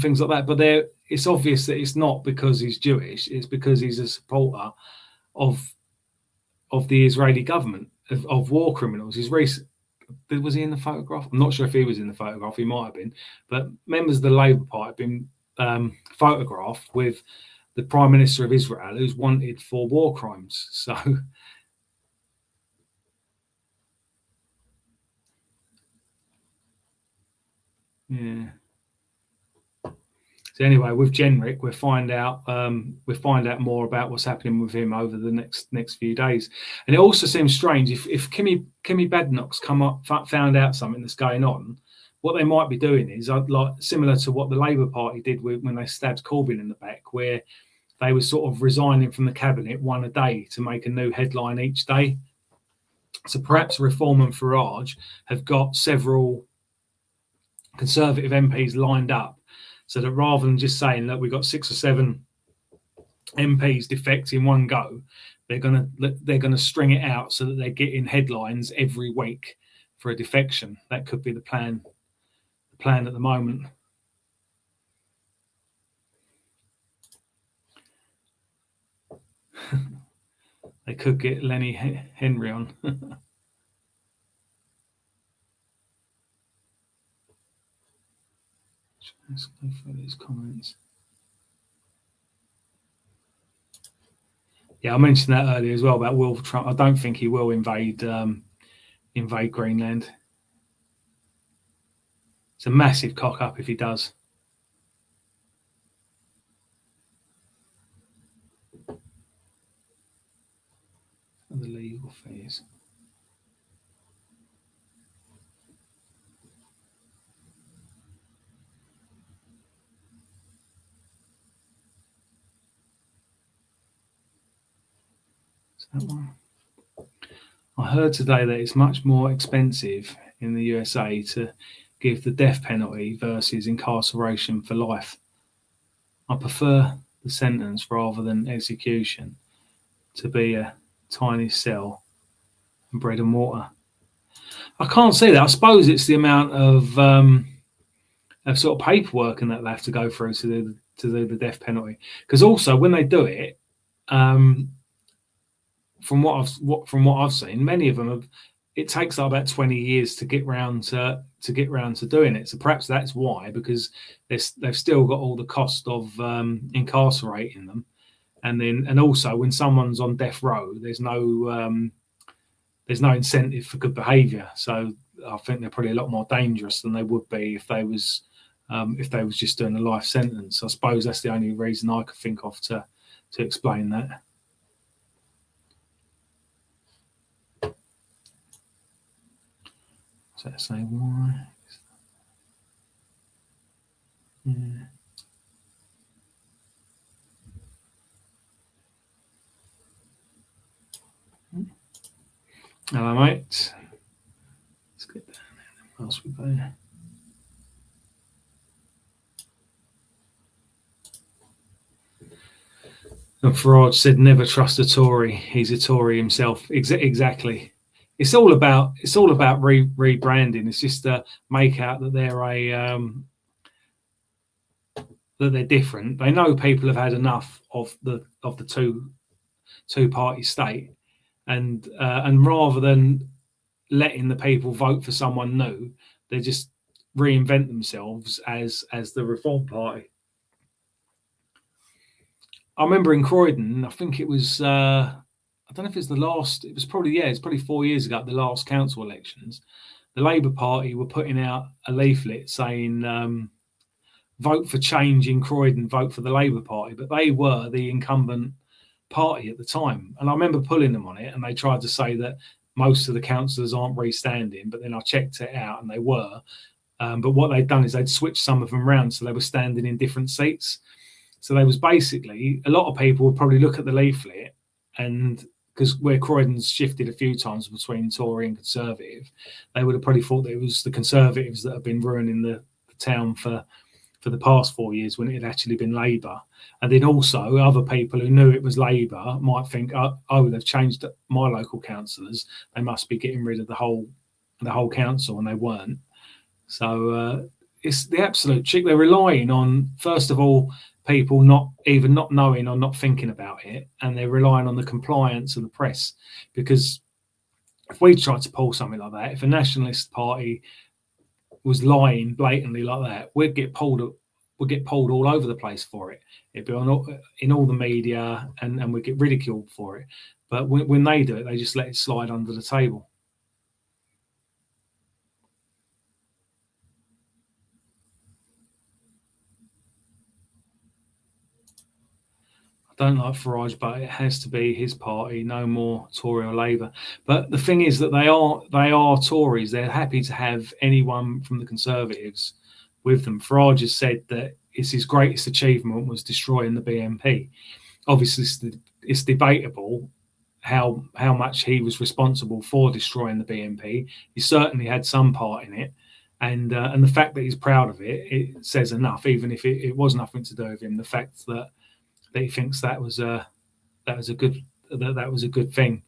things like that. But it's obvious that it's not because he's Jewish, it's because he's a supporter of the Israeli government, of war criminals. Was he in the photograph? I'm not sure if he was in the photograph. He might have been. But members of the Labour Party have been photographed with the Prime Minister of Israel, who's wanted for war crimes. So, yeah. So anyway, with Jenrick, we'll find out more about what's happening with him over the next few days. And it also seems strange if Kimi Badenoch's come up, found out something that's going on, what they might be doing is like similar to what the Labour Party did when they stabbed Corbyn in the back, where they were sort of resigning from the cabinet one a day to make a new headline each day. So perhaps Reform and Farage have got several Conservative MPs lined up, so that rather than just saying that we've got 6 or 7 MPs defect in one go, they're gonna string it out so that they're getting headlines every week for a defection. That could be the plan. The plan at the moment. They could get Lenny Henry on. Let's go through these comments. Yeah, I mentioned that earlier as well about Will Trump. I don't think he will invade Greenland. It's a massive cock up if he does. the legal fees. Is that one? I heard today that it's much more expensive in the USA to give the death penalty versus incarceration for life. I prefer the sentence rather than execution to be a tiny cell and bread and water. I can't see that. I suppose it's the amount of sort of paperwork and that they have to go through to do the death penalty. Because also when they do it, from what I've seen, many of them it takes about 20 years to get round to doing it. So perhaps that's why, because they've still got all the cost of incarcerating them, and also when someone's on death row, there's no incentive for good behaviour. So I think they're probably a lot more dangerous than they would be if they was just doing a life sentence. I suppose that's the only reason I could think of to explain that. Does that say why? Yeah. Hello, mate. Let's get down there. What else we got? And Farage said, "Never trust a Tory. He's a Tory himself." Exactly. It's all about rebranding. It's just to make out that they're that they're different. They know people have had enough of the two party state, and rather than letting the people vote for someone new, they just reinvent themselves as the Reform Party. I remember in Croydon, I think it was I don't know if it's the last. It was probably it's probably 4 years ago at the last council elections. The Labour Party were putting out a leaflet saying, "Vote for change in Croydon, vote for the Labour Party." But they were the incumbent party at the time, and I remember pulling them on it. And they tried to say that most of the councillors aren't restanding, but then I checked it out, and they were. But what they'd done is they'd switched some of them around, so they were standing in different seats. So they was basically, a lot of people would probably look at the leaflet, and because where Croydon's shifted a few times between Tory and Conservative, they would have probably thought that it was the Conservatives that have been ruining the town for the past 4 years when it had actually been Labour. And then also other people who knew it was Labour might think, oh, they've changed my local councillors, they must be getting rid of the whole council, and they weren't. So it's the absolute trick. They're relying on, first of all, people not knowing or not thinking about it, and they're relying on the compliance of the press. Because if we tried to pull something like that, if a nationalist party was lying blatantly like that, we'd get pulled all over the place for it. It'd be in all the media, and we'd get ridiculed for it. But when they do it, they just let it slide under the table. Don't like Farage, but it has to be his party, no more Tory or Labour. But the thing is that they are Tories. They're happy to have anyone from the Conservatives with them. Farage has said that his greatest achievement was destroying the BNP. Obviously, it's debatable how much he was responsible for destroying the BNP. He certainly had some part in it, and the fact that he's proud of it says enough. Even if it was nothing to do with him, the fact that he thinks that was a good thing.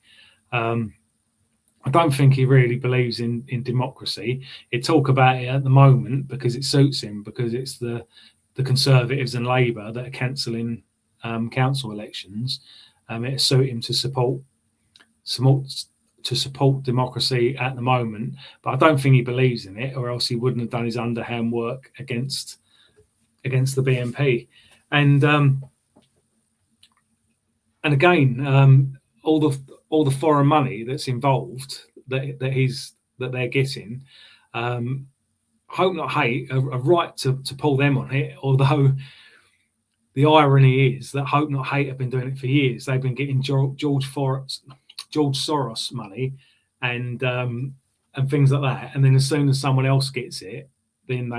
I don't think he really believes in democracy. He'd talk about it at the moment because it suits him, because it's the Conservatives and Labour that are cancelling council elections. It suits him to support democracy at the moment, but I don't think he believes in it, or else he wouldn't have done his underhand work against the BNP. And again, all the foreign money that's involved that they're getting, hope not hate, a right to pull them on it. Although the irony is that hope not hate have been doing it for years. They've been getting George George Soros money and things like that. And then as soon as someone else gets it, then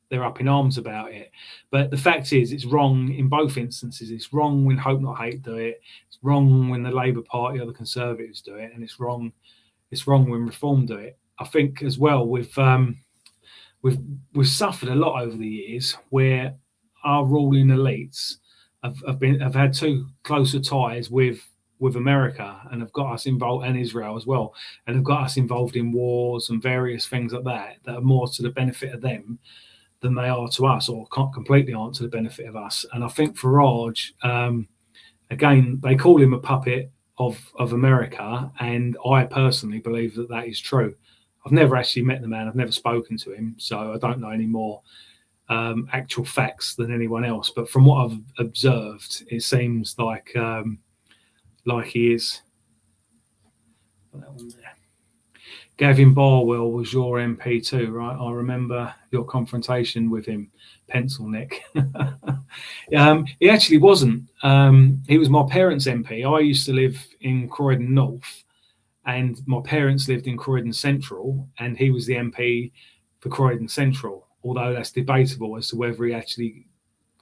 they're up in arms about it. But the fact is, it's wrong in both instances. It's wrong when Hope Not Hate do it. It's wrong when the Labour Party or the Conservatives do it, and it's wrong when Reform do it. I think as well we've suffered a lot over the years where our ruling elites have had too closer ties with America and have got us involved, and Israel as well, and have got us involved in wars and various things like that are more to the benefit of them than they are to us, or completely aren't to the benefit of us. And I think Farage, again, they call him a puppet of America, and I personally believe that is true. I've never actually met the man. I've never spoken to him, so I don't know any more actual facts than anyone else. But from what I've observed, it seems like he is. That one there. Gavin Barwell was your MP too, right? I remember your confrontation with him, pencil neck. He actually wasn't. He was my parents' MP. I used to live in Croydon North, and my parents lived in Croydon Central, and he was the MP for Croydon Central, although that's debatable as to whether he actually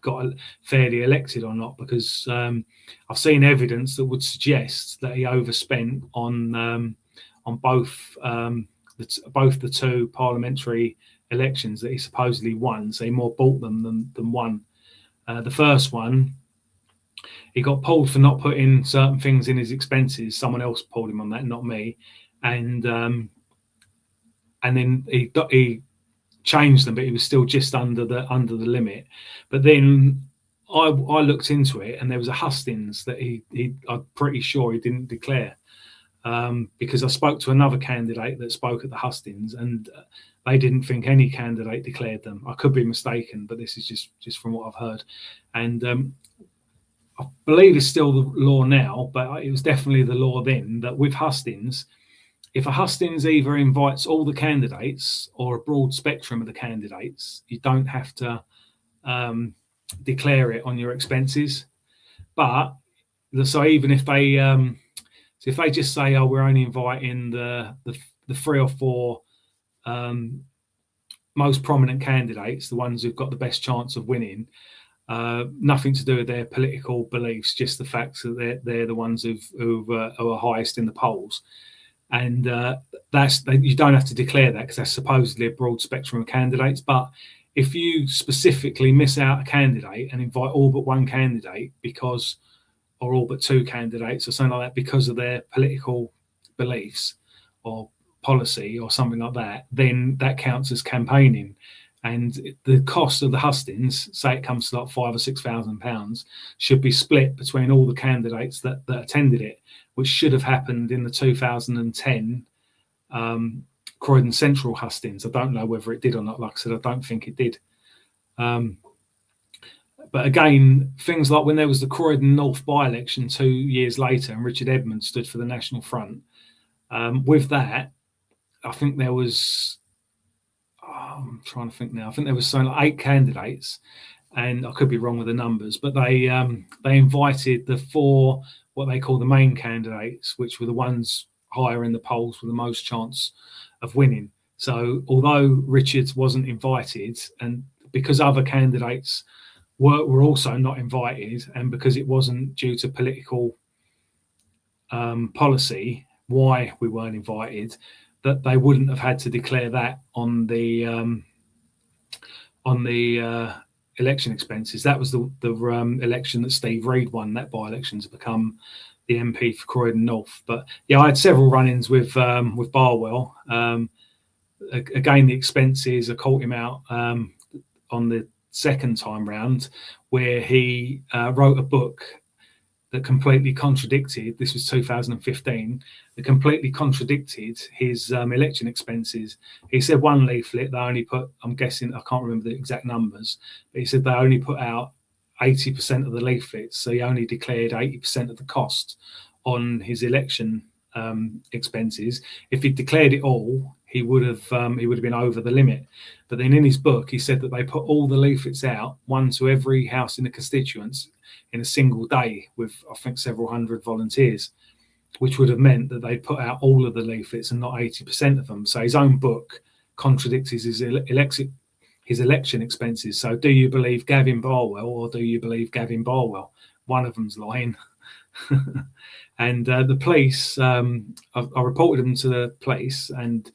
got fairly elected or not, because I've seen evidence that would suggest that he overspent on both the two parliamentary elections that he supposedly won. So he more bought them than won. The first one, he got pulled for not putting certain things in his expenses. Someone else pulled him on that, not me. And then he changed them, but he was still just under the limit. But then I looked into it, and there was a hustings that I'm pretty sure he didn't declare. Because I spoke to another candidate that spoke at the hustings, and they didn't think any candidate declared them. I could be mistaken, but this is just from what I've heard. And I believe it's still the law now, but it was definitely the law then, that with hustings, if a hustings either invites all the candidates or a broad spectrum of the candidates, you don't have to declare it on your expenses. But so even if they so if they just say, "Oh, we're only inviting the 3 or 4 most prominent candidates, the ones who've got the best chance of winning," nothing to do with their political beliefs, just the fact that they're the ones who are highest in the polls, and you don't have to declare that because that's supposedly a broad spectrum of candidates. But if you specifically miss out a candidate and invite all but one candidate or all but 2 candidates or something like that because of their political beliefs or policy or something like that, then that counts as campaigning. And the cost of the hustings, say it comes to like £5,000 or £6,000, should be split between all the candidates that attended it, which should have happened in the 2010 Croydon Central hustings. I don't know whether it did or not. Like I said, I don't think it did. But again, things like when there was the Croydon North by-election 2 years later and Richard Edmonds stood for the National Front, with that, I think there was, I'm trying to think now, I think there was something like 8 candidates, and I could be wrong with the numbers, but they invited the 4, what they call the main candidates, which were the ones higher in the polls with the most chance of winning. So although Richards wasn't invited, and because other candidates were also not invited, and because it wasn't due to political policy why we weren't invited, that they wouldn't have had to declare that on the election expenses. That was the election that Steve Reid won, that by-election, to become the MP for Croydon North. But yeah, I had several run-ins with Barwell. Again, the expenses, I caught him out on the second time round, where he wrote a book that completely contradicted, this was 2015, that completely contradicted his election expenses. He said one leaflet they only put, I'm guessing, I can't remember the exact numbers, but he said they only put out 80% of the leaflets, so he only declared 80% of the cost on his election expenses. If he declared it all, he would have been over the limit. But then in his book, he said that they put all the leaflets out, one to every house in the constituents, in a single day with, I think, several hundred volunteers. which would have meant that they put out all of the leaflets and not 80% of them. So his own book contradicts his election expenses. So do you believe Gavin Barwell or do you believe Gavin Barwell? One of them's lying. And the police, I reported them to the police, and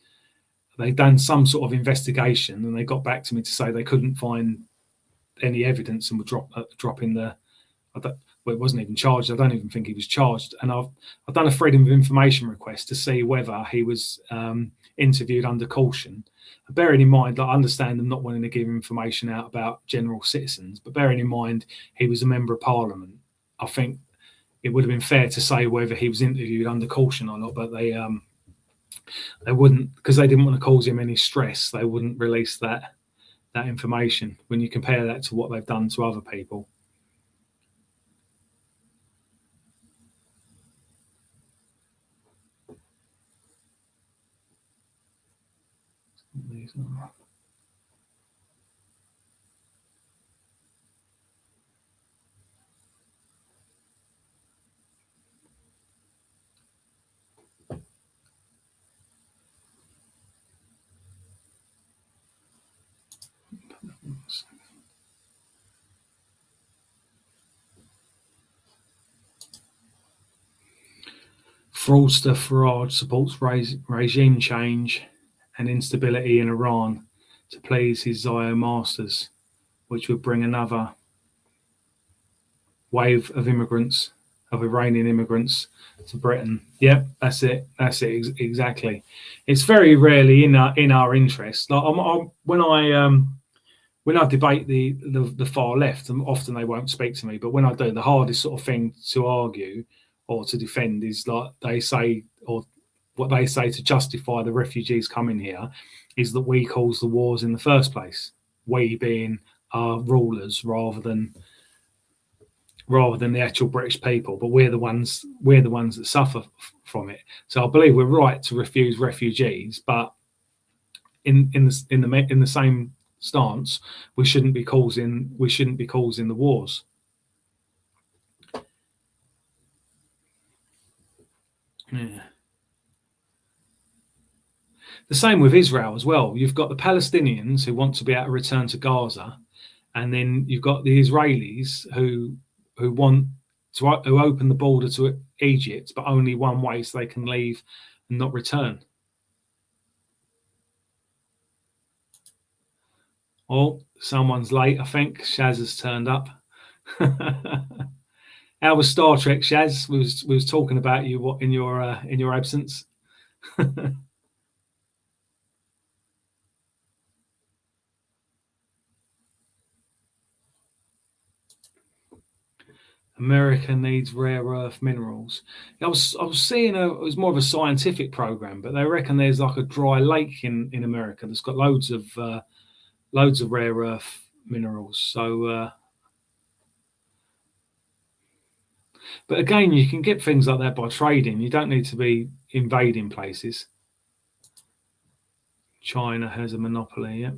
they'd done some sort of investigation, and they got back to me to say they couldn't find any evidence and were dropping the. Well, it wasn't even charged. I don't even think he was charged. And I've done a freedom of information request to see whether he was interviewed under caution. Bearing in mind, I understand them not wanting to give information out about general citizens, but bearing in mind he was a member of parliament, I think it would have been fair to say whether he was interviewed under caution or not. But they wouldn't, because they didn't want to cause him any stress. They wouldn't release that information when you compare that to what they've done to other people. Fraudster Farage supports regime change and instability in Iran to please his Zio masters, which would bring another wave of Iranian immigrants to Britain. Yep, that's it. Exactly. It's very rarely in our interest. Like when I debate the far left, and often they won't speak to me, but when I do, the hardest sort of thing to argue or to defend is like they say, or what they say to justify the refugees coming here is that we caused the wars in the first place. We being our rulers rather than the actual British people, but we're the ones that suffer from it. So I believe we're right to refuse refugees, but in the same stance, we shouldn't be causing the wars. Yeah. The same with Israel as well. You've got the Palestinians who want to be able to return to Gaza, and then you've got the Israelis who want to open the border to Egypt, but only one way, so they can leave and not return. Oh, someone's late. I think Shaz has turned up. How was Star Trek, Shaz? We was talking about you in your absence. America needs rare earth minerals. I was seeing it was more of a scientific program, but they reckon there's like a dry lake in America that's got loads of rare earth minerals. So, but again, you can get things like that by trading. You don't need to be invading places. China has a monopoly. Yep.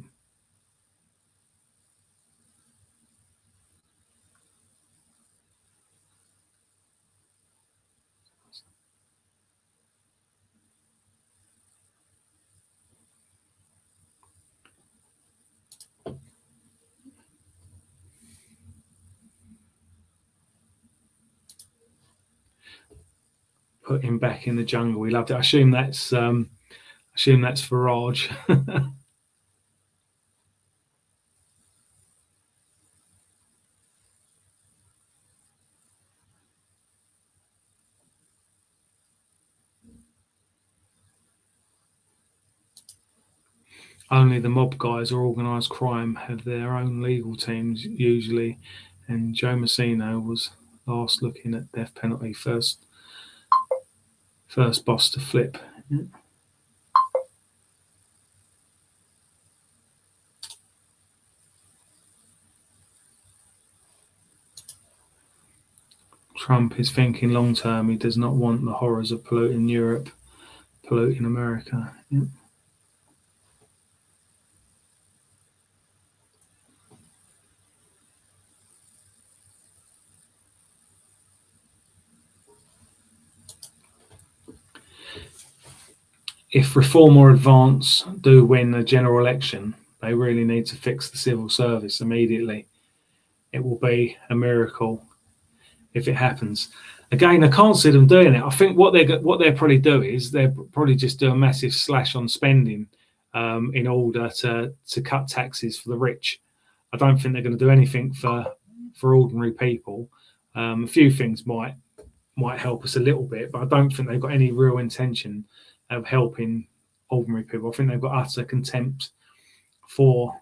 Put him back in the jungle. We loved it. I assume that's Farage. Only the mob guys or organised crime have their own legal teams usually, and Joe Massino was last looking at death penalty, first boss to flip. Yeah. Trump is thinking long term. He does not want the horrors of polluting Europe, polluting America. Yeah. if Reform or Advance do win the general election, they really need to fix the civil service immediately. It will be a miracle if it happens. Again, I can't see them doing it. I think what they'll probably do is they'll probably just do a massive slash on spending in order to cut taxes for the rich. I don't think they're going to do anything for ordinary people. A few things might help us a little bit, but I don't think they've got any real intention of helping ordinary people. I think they've got utter contempt for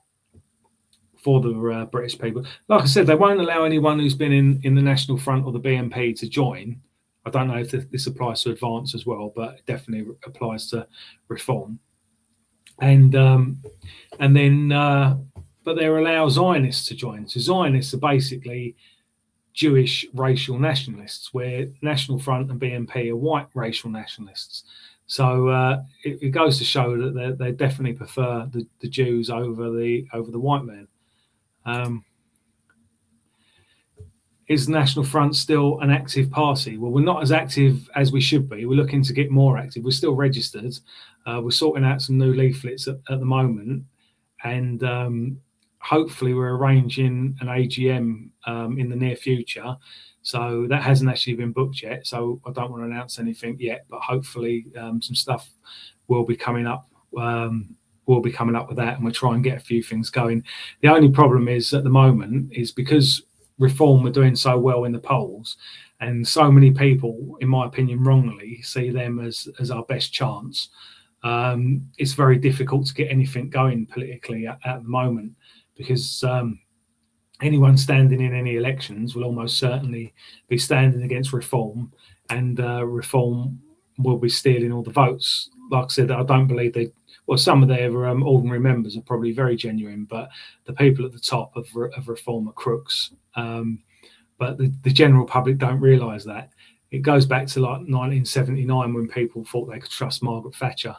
the British people. Like I said, they won't allow anyone who's been in the National Front or the BNP to join. I don't know if this applies to Advance as well, but it definitely applies to Reform. And then, but they allow Zionists to join. So Zionists are basically Jewish racial nationalists, where National Front and BNP are white racial nationalists. So it goes to show that they definitely prefer the Jews over the white man. Is National Front still an active party? Well, we're not as active as we should be. We're looking to get more active. We're still registered. We're sorting out some new leaflets at the moment, and hopefully we're arranging an AGM in the near future. So that hasn't actually been booked yet, so I don't want to announce anything yet, but hopefully some stuff will be coming up. We'll be coming up with that, and we'll try and get a few things going. The only problem is at the moment is because Reform are doing so well in the polls, and so many people, in my opinion, wrongly see them as our best chance. It's very difficult to get anything going politically at the moment, because anyone standing in any elections will almost certainly be standing against Reform, and Reform will be stealing all the votes. Like I said, I don't believe they. Well, some of their ordinary members are probably very genuine, but the people at the top of Reform are crooks. But the general public don't realise that. It goes back to like 1979 when people thought they could trust Margaret Thatcher,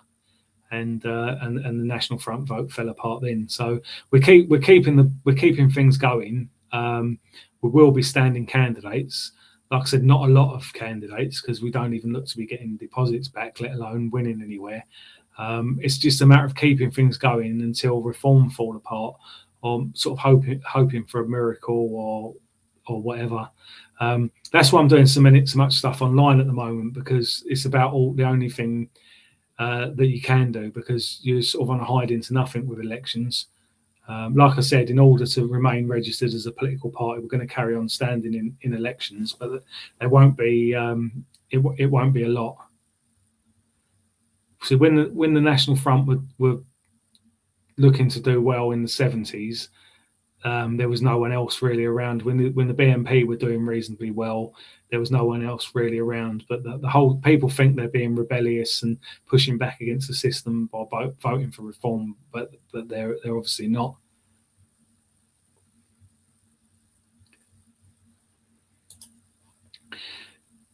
and the National Front vote fell apart then. So we're keeping things going. We will be standing candidates. Like I said, not a lot of candidates, because we don't even look to be getting deposits back, let alone winning anywhere. It's just a matter of keeping things going until Reform fall apart, or sort of hoping for a miracle or whatever. That's why I'm doing so much stuff online at the moment, because it's about the only thing that you can do, because you're sort of on a hide into nothing with elections. Like I said, in order to remain registered as a political party, we're going to carry on standing in elections, but there won't be it won't be a lot. So when the National Front were looking to do well in the 70s, there was no one else really around. When the BNP were doing reasonably well, there was no one else really around. But the whole people think they're being rebellious and pushing back against the system by voting for Reform, but they're obviously not.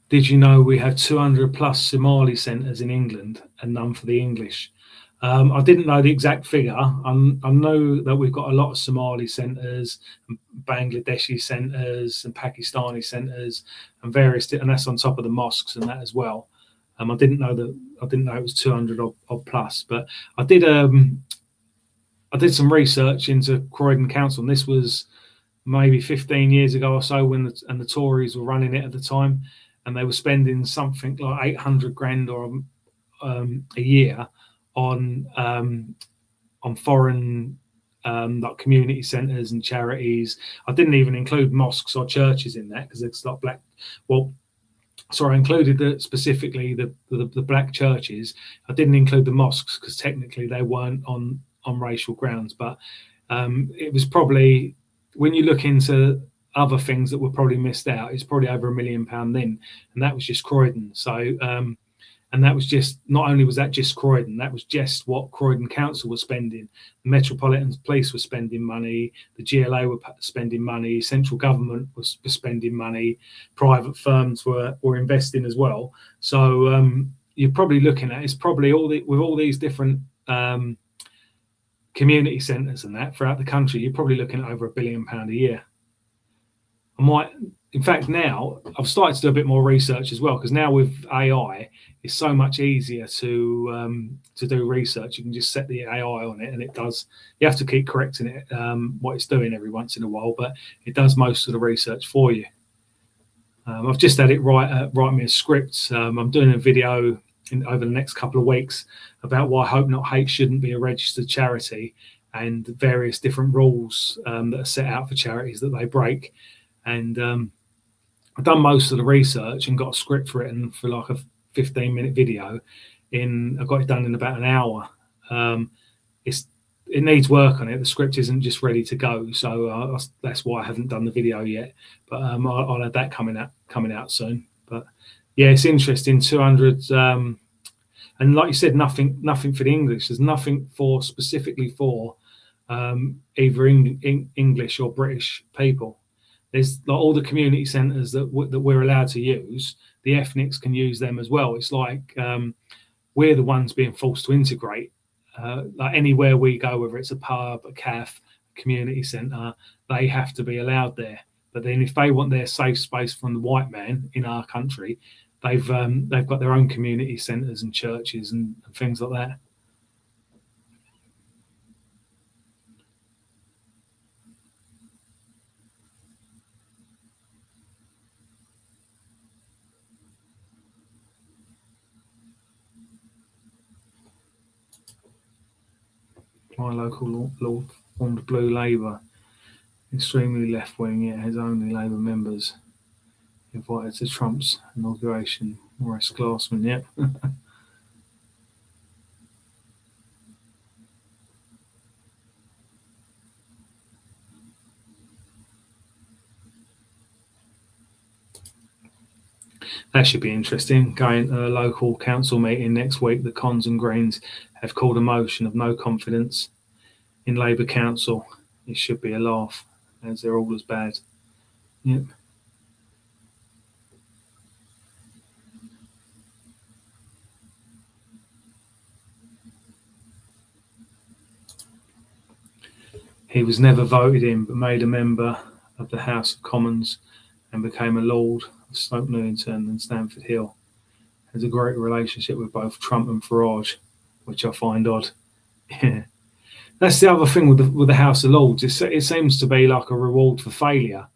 Did you know we have 200 plus Somali centres in England and none for the English? I didn't know the exact figure. I know that we've got a lot of Somali centres, Bangladeshi centres, and Pakistani centres, and various, and that's on top of the mosques and that as well. I didn't know it was 200 odd plus, but I did some research into Croydon Council, and this was maybe 15 years ago or so when the Tories were running it at the time, and they were spending something like 800 grand or a year on foreign like community centres and charities. I didn't even include mosques or churches in that, because it's not black. Well, sorry, I included specifically the black churches. I didn't include the mosques because technically they weren't on racial grounds. But it was probably, when you look into other things that were probably missed out, it's probably over £1 million then, and that was just Croydon. So and that was just, not only was that just Croydon, that was just what Croydon Council was spending. The Metropolitan Police were spending money, the GLA were spending money, central government was spending money, private firms were investing as well. So you're probably looking at, it's probably with all these different community centres and that throughout the country, you're probably looking at over £1 billion a year. in fact, now I've started to do a bit more research as well, because now with AI, it's so much easier to do research. You can just set the AI on it, and it does. You have to keep correcting it what it's doing every once in a while, but it does most of the research for you. I've just had it write me a script. I'm doing a video over the next couple of weeks about why Hope Not Hate shouldn't be a registered charity, and various different rules that are set out for charities that they break. And I've done most of the research and got a script written for like a 15-minute video. I got it done in about an hour. It needs work on it. The script isn't just ready to go, so that's why I haven't done the video yet. But I'll have that coming out soon. But yeah, it's interesting. 200, and like you said, nothing for the English. There's nothing specifically for either English or British people. There's like all the community centres that we're allowed to use. The ethnics can use them as well. It's like we're the ones being forced to integrate. Like anywhere we go, whether it's a pub, a cafe, a community centre, they have to be allowed there. But then if they want their safe space from the white man in our country, they've got their own community centres and churches and things like that. My local law formed Blue Labour, extremely left-wing, yet has only Labour members invited to Trump's inauguration. Maurice Glassman, yep. That should be interesting. Going to a local council meeting next week, the Cons and Greens have called a motion of no confidence in Labour Council. It should be a laugh, as they're all as bad. Yep. He was never voted in, but made a member of the House of Commons and became a Lord of Stoke Newington and Stamford Hill. Has a great relationship with both Trump and Farage, which I find odd. Yeah. That's the other thing with the House of Lords. It seems to be like a reward for failure.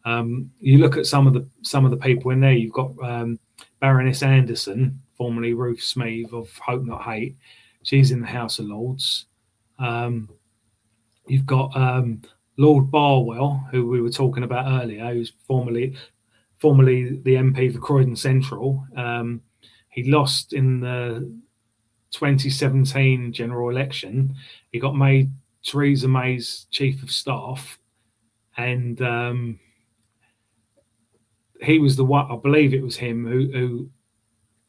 You look at some of the people in there. You've got Baroness Anderson, formerly Ruth Smeeth of Hope Not Hate. She's in the House of Lords. You've got Lord Barwell, who we were talking about earlier, who's formerly the MP for Croydon Central. He lost in the 2017 general election. He got made Theresa May's chief of staff, and he was the one. I believe it was him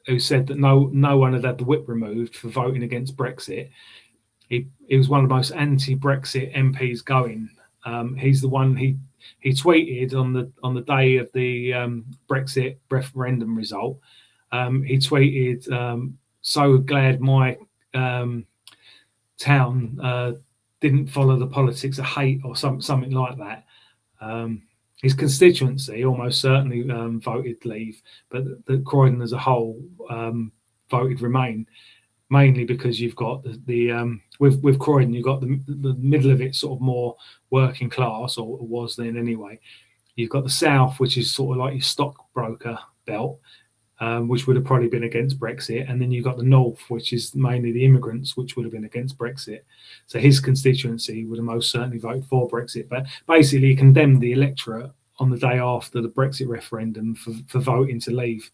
who said that no one had the whip removed for voting against Brexit. He was one of the most anti-Brexit MPs going. He's the one. He tweeted on the day of the Brexit referendum result. He tweeted, "So glad my town didn't follow the politics of hate," or something like that. His constituency almost certainly voted Leave, but the Croydon as a whole voted Remain, mainly because you've got with Croydon, you've got the middle of it sort of more working class, or was then anyway. You've got the south, which is sort of like your stockbroker belt, which would have probably been against Brexit. And then you've got the north, which is mainly the immigrants, which would have been against Brexit. So his constituency would have most certainly voted for Brexit. But basically, he condemned the electorate on the day after the Brexit referendum for voting to leave.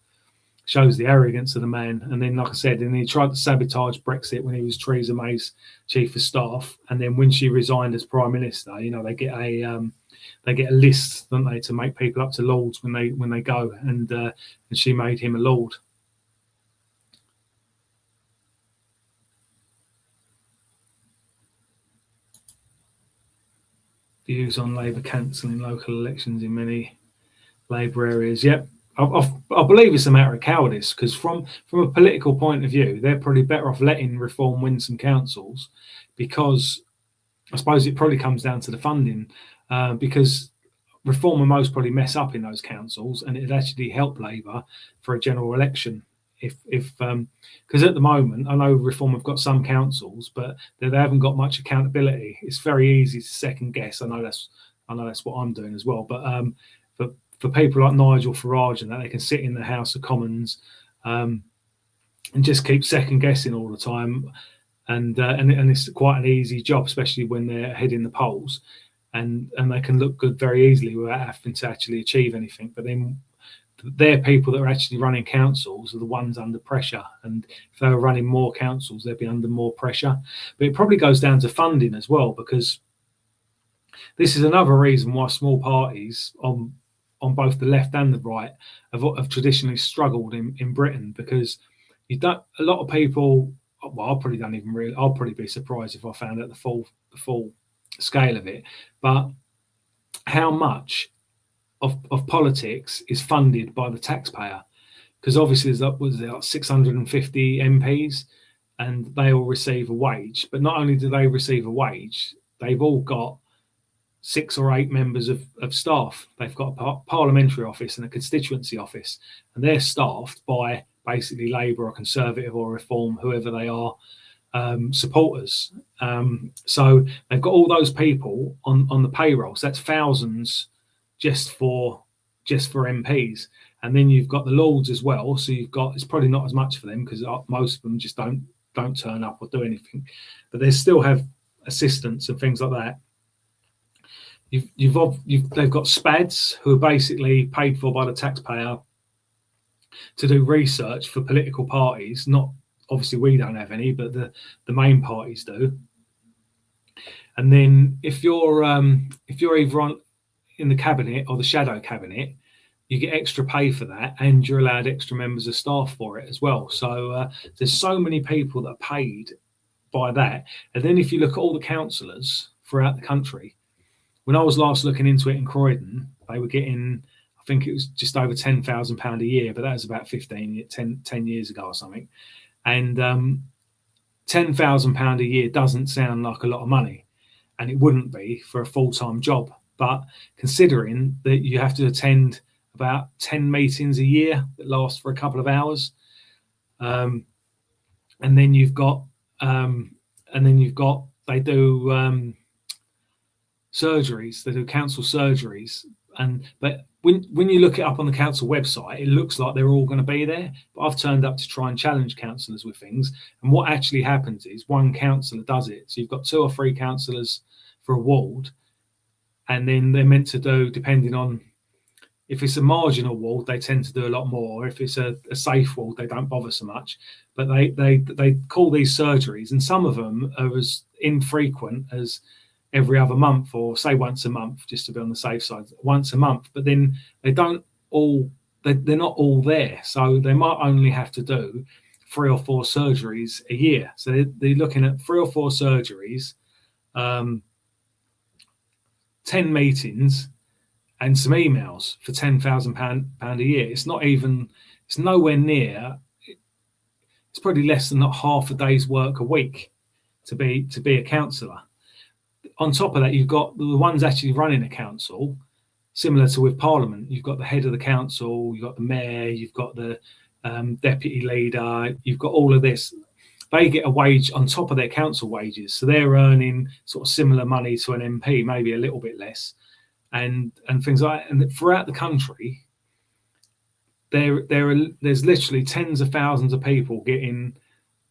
Shows the arrogance of the man. And then, like I said, and he tried to sabotage Brexit when he was Theresa May's chief of staff. And then when she resigned as prime minister, they get a list, don't they, to make people up to lords when they go. And she made him a lord. Views on Labour cancelling local elections in many Labour areas. Yep. I believe it's a matter of cowardice, because from a political point of view, they're probably better off letting Reform win some councils, because I suppose it probably comes down to the funding, because Reform will most probably mess up in those councils, and it'd actually help Labour for a general election. If because at the moment I know Reform have got some councils, but they haven't got much accountability. It's very easy to second guess. I know that's what I'm doing as well. But for people like Nigel Farage and that, they can sit in the House of Commons and just keep second guessing all the time, and it's quite an easy job, especially when they're ahead in the polls, and they can look good very easily without having to actually achieve anything. But then they're people that are actually running councils are the ones under pressure, and if they were running more councils, they'd be under more pressure. But it probably goes down to funding as well, because this is another reason why small parties on both the left and the right have traditionally struggled in Britain, because you don't, a lot of people, well, I'll probably be surprised if I found out the full scale of it, but how much of politics is funded by the taxpayer, because obviously there's like 650 MPs and they all receive a wage. But not only do they receive a wage, they've all got 6 or 8 members of staff. They've got a parliamentary office and a constituency office, and they're staffed by basically Labour or Conservative or Reform, whoever they are, supporters. So they've got all those people on the payroll. So that's thousands just for MPs, and then you've got the Lords as well. So it's probably not as much for them, because most of them just don't turn up or do anything, but they still have assistants and things like that. They've got SPADs, who are basically paid for by the taxpayer to do research for political parties. Not obviously, we don't have any, but the main parties do. And then if you're either in the cabinet or the shadow cabinet, you get extra pay for that, and you're allowed extra members of staff for it as well. So there's so many people that are paid by that. And then if you look at all the councillors throughout the country, when I was last looking into it in Croydon, they were getting, I think it was just over £10,000 a year, but that was about 10 years ago or something. And £10,000 a year doesn't sound like a lot of money, and it wouldn't be for a full-time job. But considering that you have to attend about 10 meetings a year that last for a couple of hours, and then you've got they do surgeries, they do council surgeries, but when you look it up on the council website, it looks like they're all going to be there. But I've turned up to try and challenge councillors with things, and what actually happens is one councillor does it. So you've got 2 or 3 councillors for a ward, and then they're meant to do, depending on if it's a marginal ward, they tend to do a lot more. If it's a safe ward, they don't bother so much. But they call these surgeries, and some of them are as infrequent as every other month, or say once a month, just to be on the safe side, once a month. But then they're not all there, so they might only have to do 3 or 4 surgeries a year. So they're looking at 3 or 4 surgeries, 10 meetings, and some emails for £10,000 a year. It's nowhere near. It's probably less than half a day's work a week to be a councillor. On top of that, you've got the ones actually running a council, similar to with Parliament. You've got the head of the council, you've got the mayor, you've got the deputy leader, you've got all of this. They get a wage on top of their council wages, so they're earning sort of similar money to an MP, maybe a little bit less, and things like that. And throughout the country, there's literally tens of thousands of people getting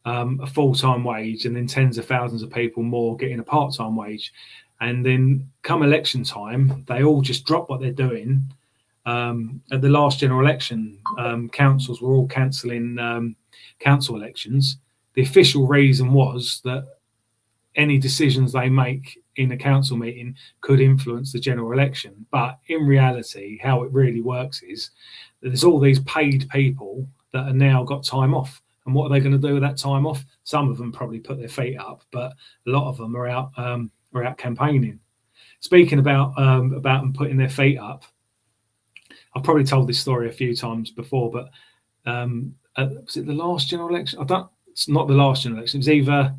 a full-time wage, and then tens of thousands of people more getting a part-time wage. And then come election time, they all just drop what they're doing. At the last general election, councils were all cancelling council elections. The official reason was that any decisions they make in a council meeting could influence the general election. But in reality, how it really works is that there's all these paid people that are now got time off. And what are they going to do with that time off? Some of them probably put their feet up, but a lot of them are out campaigning. Speaking about them putting their feet up, I've probably told this story a few times before, but was it the last general election? It's not the last general election. It was either,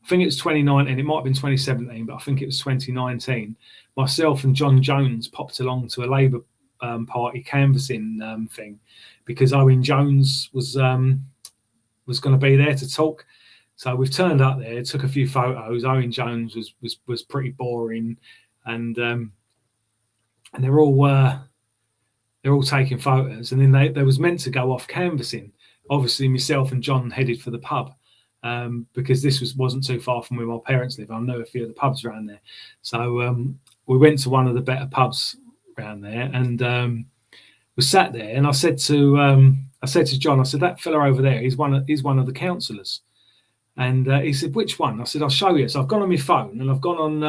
I think it was 2019. It might have been 2017, but I think it was 2019. Myself and John Jones popped along to a Labour Party canvassing thing because Owen Jones was going to be there to talk. So we've turned up there, took a few photos. Owen Jones was pretty boring, and they're all taking photos. And then they was meant to go off canvassing. Obviously, myself and John headed for the pub. Because this wasn't too far from where my parents live. I know a few of the pubs around there. So we went to one of the better pubs around there and we sat there, and I said to John, I said, that fella over there, he's one of the councillors. And he said, which one? I said, I'll show you. So I've gone on my phone and I've gone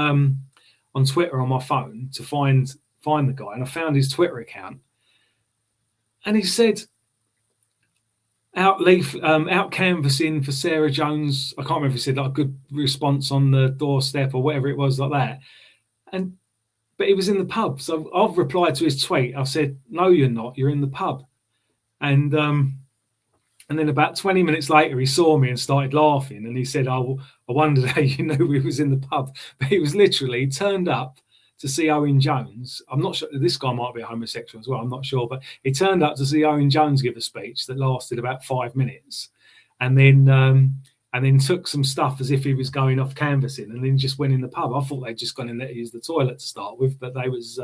on Twitter on my phone to find the guy, and I found his Twitter account. And he said, out canvassing for Sarah Jones. I can't remember if he said like a good response on the doorstep or whatever it was like that. But he was in the pub. So I've replied to his tweet. I said, no, you're not. You're in the pub. And then about 20 minutes later, he saw me and started laughing. And he said, oh, I wondered how you knew we was in the pub. But he was literally turned up to see Owen Jones. I'm not sure, this guy might be a homosexual as well, I'm not sure, but he turned up to see Owen Jones give a speech that lasted about 5 minutes, and then took some stuff as if he was going off canvassing, and then just went in the pub. I thought they'd just gone in there to use the toilet to start with, but they was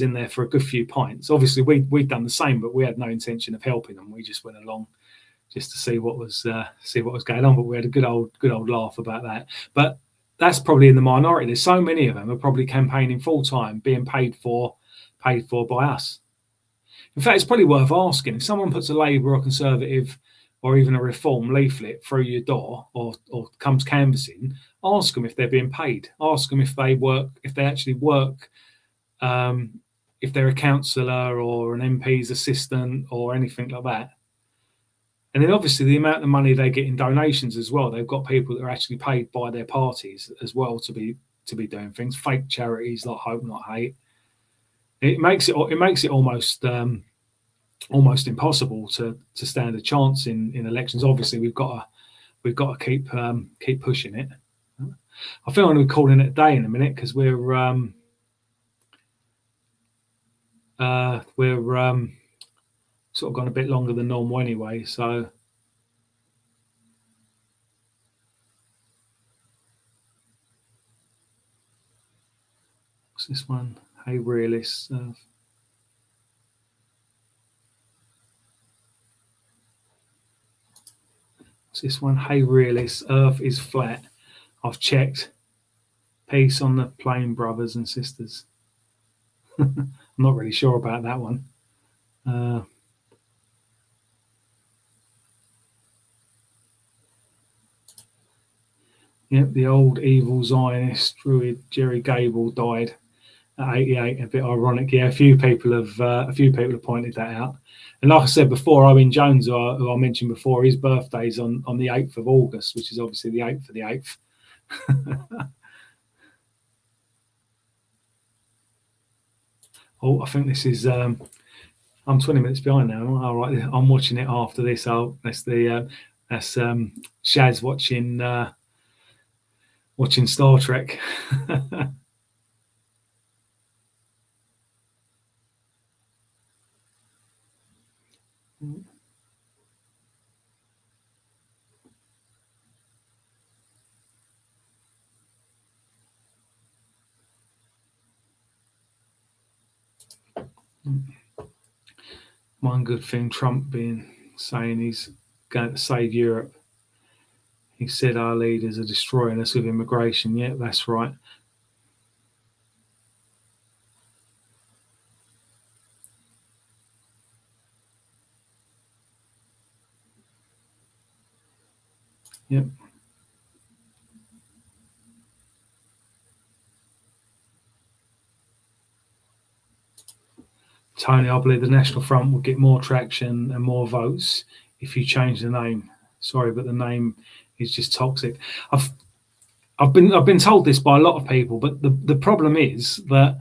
in there for a good few pints. Obviously we'd done the same, but we had no intention of helping them. We just went along just to see what was going on, but we had a good old laugh about that. But that's probably in the minority. There's so many of them are probably campaigning full time, being paid for by us. In fact, it's probably worth asking if someone puts a Labour or Conservative or even a Reform leaflet through your door or comes canvassing. Ask them if they're being paid. Ask them if they actually work. If they're a councillor or an MP's assistant or anything like that. And then obviously the amount of money they get in donations as well. They've got people that are actually paid by their parties as well to be doing things. Fake charities like Hope Not Hate. It makes it almost impossible to stand a chance in elections. Obviously we've got to keep pushing it. I feel I'm going to be calling it a day in a minute because we're sort of gone a bit longer than normal anyway, so what's this one? Hey Realist. What's this one? Hey Realist, Earth is flat. I've checked. Peace on the plane, brothers and sisters. I'm not really sure about that one. Yep, the old evil Zionist druid Jerry Gable died at 88. A bit ironic. Yeah, a few people have pointed that out. And like I said before, Owen Jones, who I mentioned before, his birthday's on the 8th of August, which is obviously the 8th for the 8th. Oh, I think this is. I'm 20 minutes behind now. All right, I'm watching it after this. That's Shaz watching Star Trek. One good thing Trump saying he's going to save Europe. He said our leaders are destroying us with immigration. Yeah, that's right. Yep. Tony, I believe the National Front will get more traction and more votes if you change the name. Sorry, but the name is just toxic. I've been told this by a lot of people, but the problem is that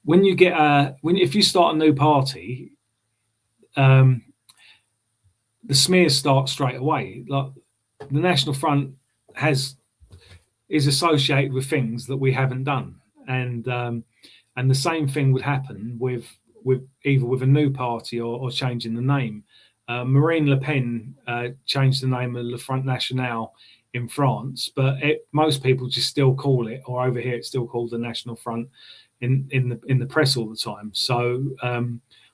when you get if you start a new party, the smears start straight away. Like the National Front is associated with things that we haven't done, and the same thing would happen with either with a new party or changing the name. Marine Le Pen changed the name of Le Front National in France, but most people just still call it, or over here it's still called the National Front in the press all the time. So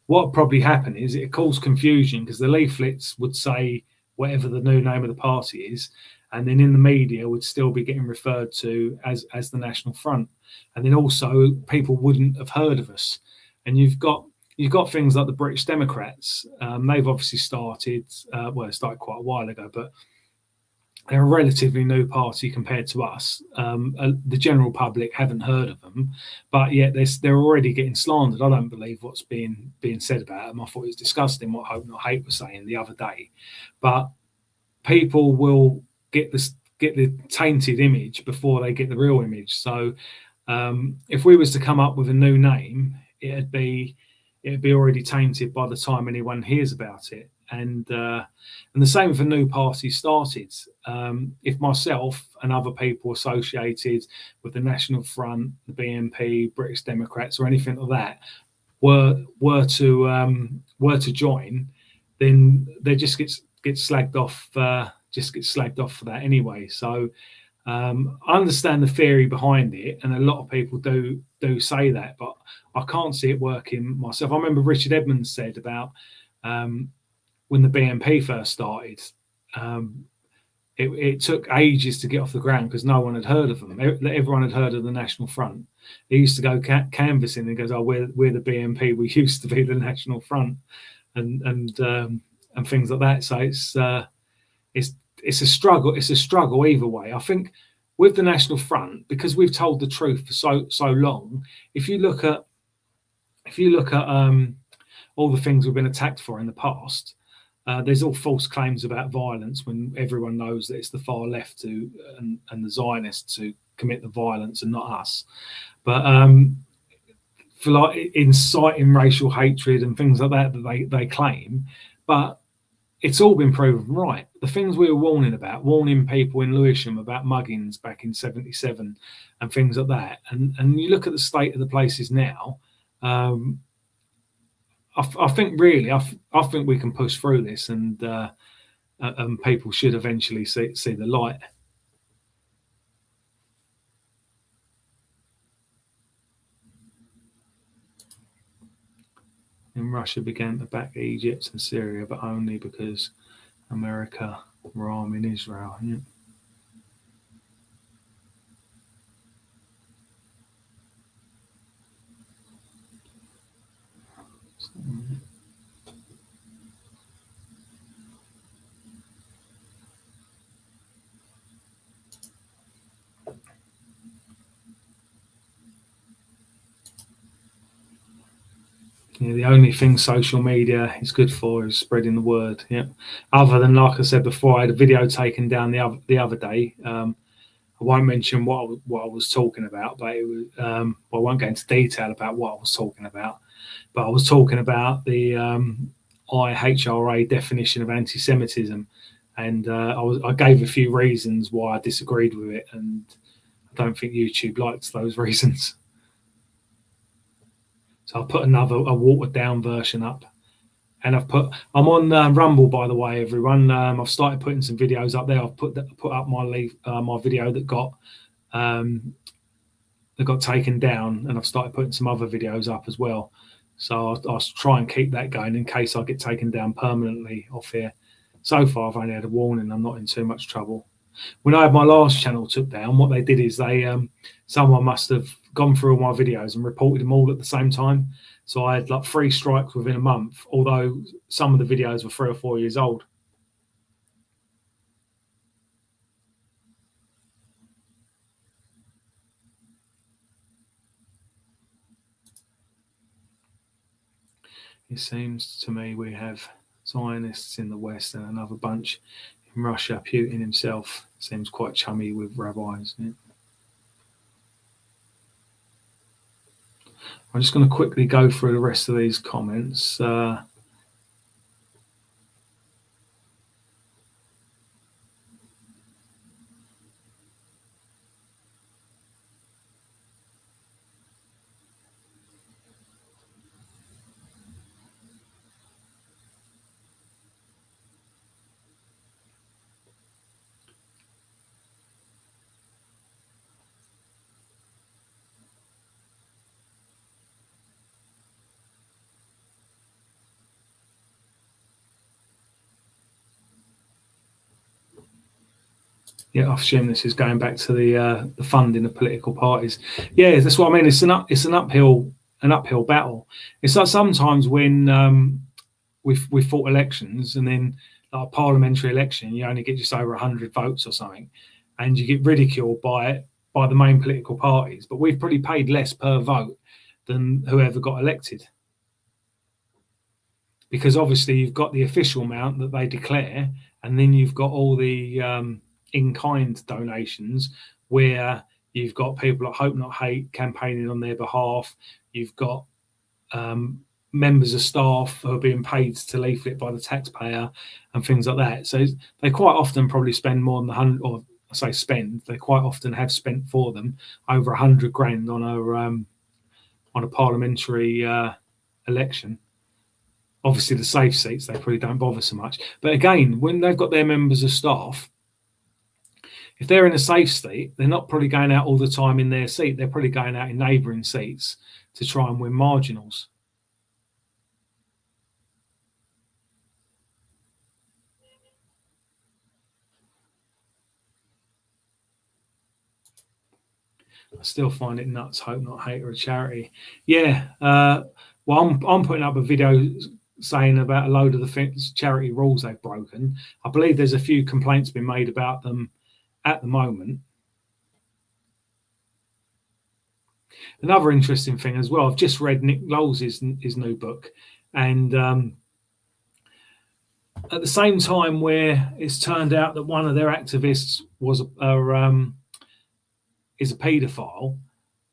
what probably happened is it caused confusion because the leaflets would say whatever the new name of the party is, and then in the media would still be getting referred to as the National Front, and then also people wouldn't have heard of us. And you've got things like the British Democrats. They've obviously started it started quite a while ago, but they're a relatively new party compared to us. The general public haven't heard of them, but yet they're already getting slandered. I don't believe what's being said about them. I thought it was disgusting what Hope Not Hate was saying the other day, but people will get the tainted image before they get the real image. So if we was to come up with a new name, it'd be already tainted by the time anyone hears about it. And the same if a new party started. If myself and other people associated with the National Front, the BNP, British Democrats, or anything like that were to join, then they just get slagged off. Just get slagged off for that anyway. So I understand the theory behind it, and a lot of people do say that, but I can't see it working myself. I remember Richard Edmonds said about when the BNP first started, it took ages to get off the ground because no one had heard of them. Everyone had heard of the National Front. They used to go canvassing and goes, "Oh, we're the BNP. We used to be the National Front," and things like that. So it's a struggle. It's a struggle either way. I think with the National Front, because we've told the truth for so long. If you look at all the things we've been attacked for in the past, there's all false claims about violence when everyone knows that it's the far left and the Zionists who commit the violence and not us. But for like inciting racial hatred and things like that they claim, but it's all been proven right. The things we were warning people in Lewisham about muggings back in '77 and things like that, and you look at the state of the places now. I think really, I think we can push through this, and people should eventually see the light. And Russia began to back Egypt and Syria, but only because America were arming Israel. Yeah. Yeah, the only thing social media is good for is spreading the word. Yeah. Other than, like I said before, I had a video taken down the other day. I won't mention what I was talking about, but it was, I won't go into detail about what I was talking about. But I was talking about the IHRA definition of anti-Semitism, and I gave a few reasons why I disagreed with it, and I don't think YouTube likes those reasons. So I'll put a watered down version up, and I'm on Rumble, by the way, everyone. I've started putting some videos up there. I've put up my video that got taken down, and I've started putting some other videos up as well. So I'll try and keep that going in case I get taken down permanently off here. So far, I've only had a warning. I'm not in too much trouble. When I had my last channel took down, what they did is someone must have gone through all my videos and reported them all at the same time. So I had like 3 strikes within a month, although some of the videos were 3 or 4 years old. It seems to me we have Zionists in the West and another bunch in Russia. Putin himself seems quite chummy with rabbis. Yeah. I'm just going to quickly go through the rest of these comments. Yeah, I assume this is going back to the funding of political parties. Yeah, that's what I mean. It's an uphill battle. It's like sometimes when we've fought elections, and then like a parliamentary election, you only get just over 100 votes or something, and you get ridiculed by the main political parties. But we've probably paid less per vote than whoever got elected, because obviously you've got the official amount that they declare, and then you've got all the in-kind donations where you've got people like Hope Not Hate campaigning on their behalf. You've got members of staff who are being paid to leaflet by the taxpayer and things like that. So they quite often probably spend more than 100, or I say spend, they quite often have spent for them over 100 grand on a parliamentary election. Obviously, the safe seats, they probably don't bother so much. But again, when they've got their members of staff, if they're in a safe seat, they're not probably going out all the time in their seat. They're probably going out in neighbouring seats to try and win marginals. I still find it nuts. Hope Not Hate or a charity. Yeah. Well, I'm putting up a video saying about a load of the charity rules they've broken. I believe there's a few complaints been made about them at the moment. Another interesting thing as well, I've just read Nick Lowell's his new book, and at the same time where it's turned out that one of their activists was is a paedophile,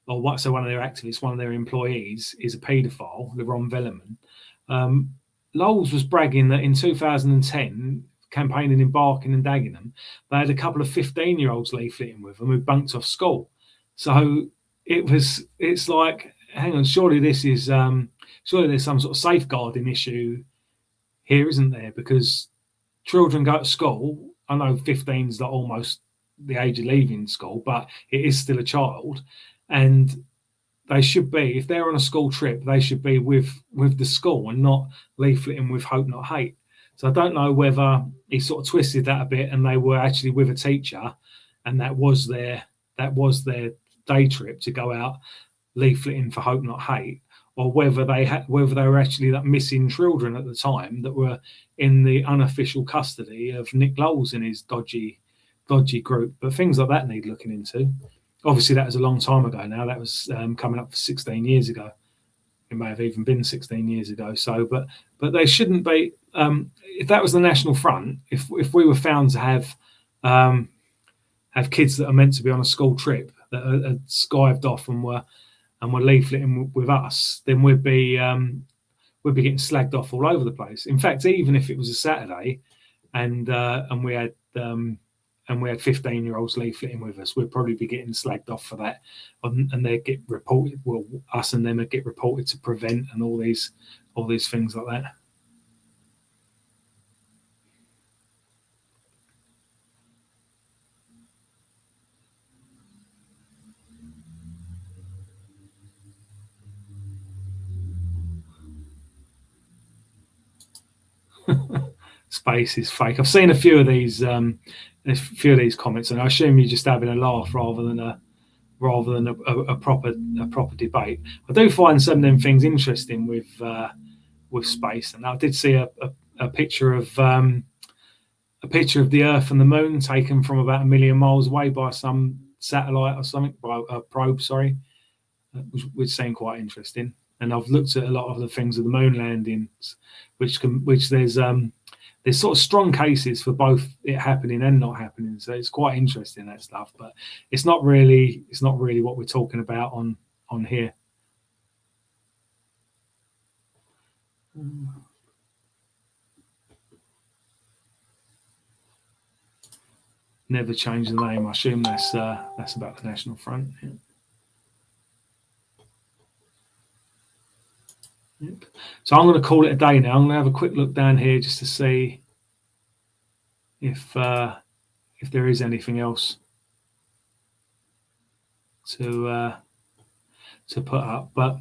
or what? So one of their activists, one of their employees, is a paedophile, Ron Velleman. Lowell's was bragging that in 2010, campaigning in Barking and Dagenham, they had a couple of 15-year-olds leafleting with them who bunked off school. So it's like, hang on, surely there's some sort of safeguarding issue here, isn't there? Because children go to school. I know 15's not almost the age of leaving school, but it is still a child, and they should be, if they're on a school trip, they should be with the school and not leafleting with Hope Not Hate. So I don't know whether he sort of twisted that a bit and they were actually with a teacher, and that was their day trip to go out leafleting for Hope Not Hate, or whether they were actually that missing children at the time that were in the unofficial custody of Nick Lowell's and his dodgy group. But things like that need looking into. Obviously, that was a long time ago now. That was coming up for 16 years ago. It may have even been 16 years ago. So, but they shouldn't be. If that was the National Front, if we were found to have kids that are meant to be on a school trip that are skived off and were leafleting with us, then we'd be getting slagged off all over the place. In fact, even if it was a Saturday and we had 15-year-olds leafleting with us, we'd probably be getting slagged off for that, and they'd get reported. Well, us and them would get reported to Prevent and all these things like that. Space is fake. I've seen a few of these comments, and I assume you're just having a laugh rather than a proper debate. I do find some of them things interesting with space, and I did see a picture of the Earth and the Moon taken from about 1 million miles away by some satellite or something, by a probe, sorry, which seemed quite interesting. And I've looked at a lot of the things of the moon landings, which there's sort of strong cases for both it happening and not happening. So it's quite interesting, that stuff, but it's not really what we're talking about on here. Never change the name. I assume that's about the National Front. Yeah. Yep. So I'm going to call it a day now. I'm going to have a quick look down here just to see if there is anything else to put up. But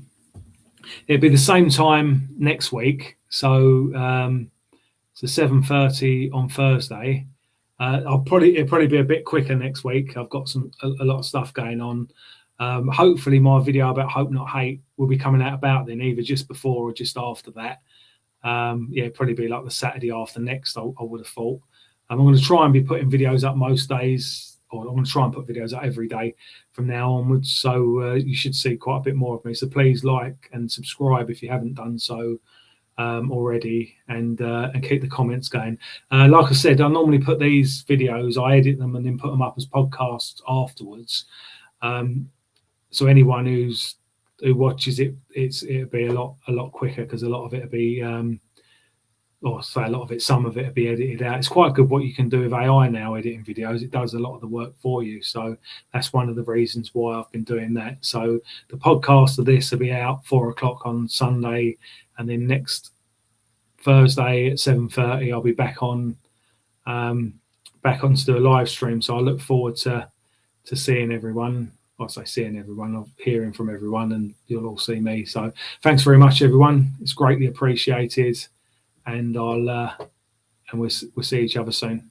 it'll be the same time next week. So 7:30 on Thursday. it'll probably be a bit quicker next week. I've got a lot of stuff going on. Hopefully my video about Hope Not Hate will be coming out about then, either just before or just after that. Yeah, probably be like the Saturday after next, I would have thought. I'm going to try and be putting videos up most days, or I'm going to try and put videos up every day from now onwards. So you should see quite a bit more of me. So please like and subscribe if you haven't done so already, and keep the comments going. Like I said, I normally put these videos, I edit them and then put them up as podcasts afterwards. So anyone who watches it, it'll be a lot quicker, because a lot of it'll be some of it will be edited out. It's quite good what you can do with AI now, editing videos. It does a lot of the work for you. So that's one of the reasons why I've been doing that. So the podcast of this will be out 4 o'clock on Sunday, and then next Thursday at 7:30 I'll be back on to do a live stream. So I look forward to seeing everyone. I say seeing everyone, I'm hearing from everyone, and you'll all see me. So thanks very much, everyone. It's greatly appreciated, and we'll see each other soon.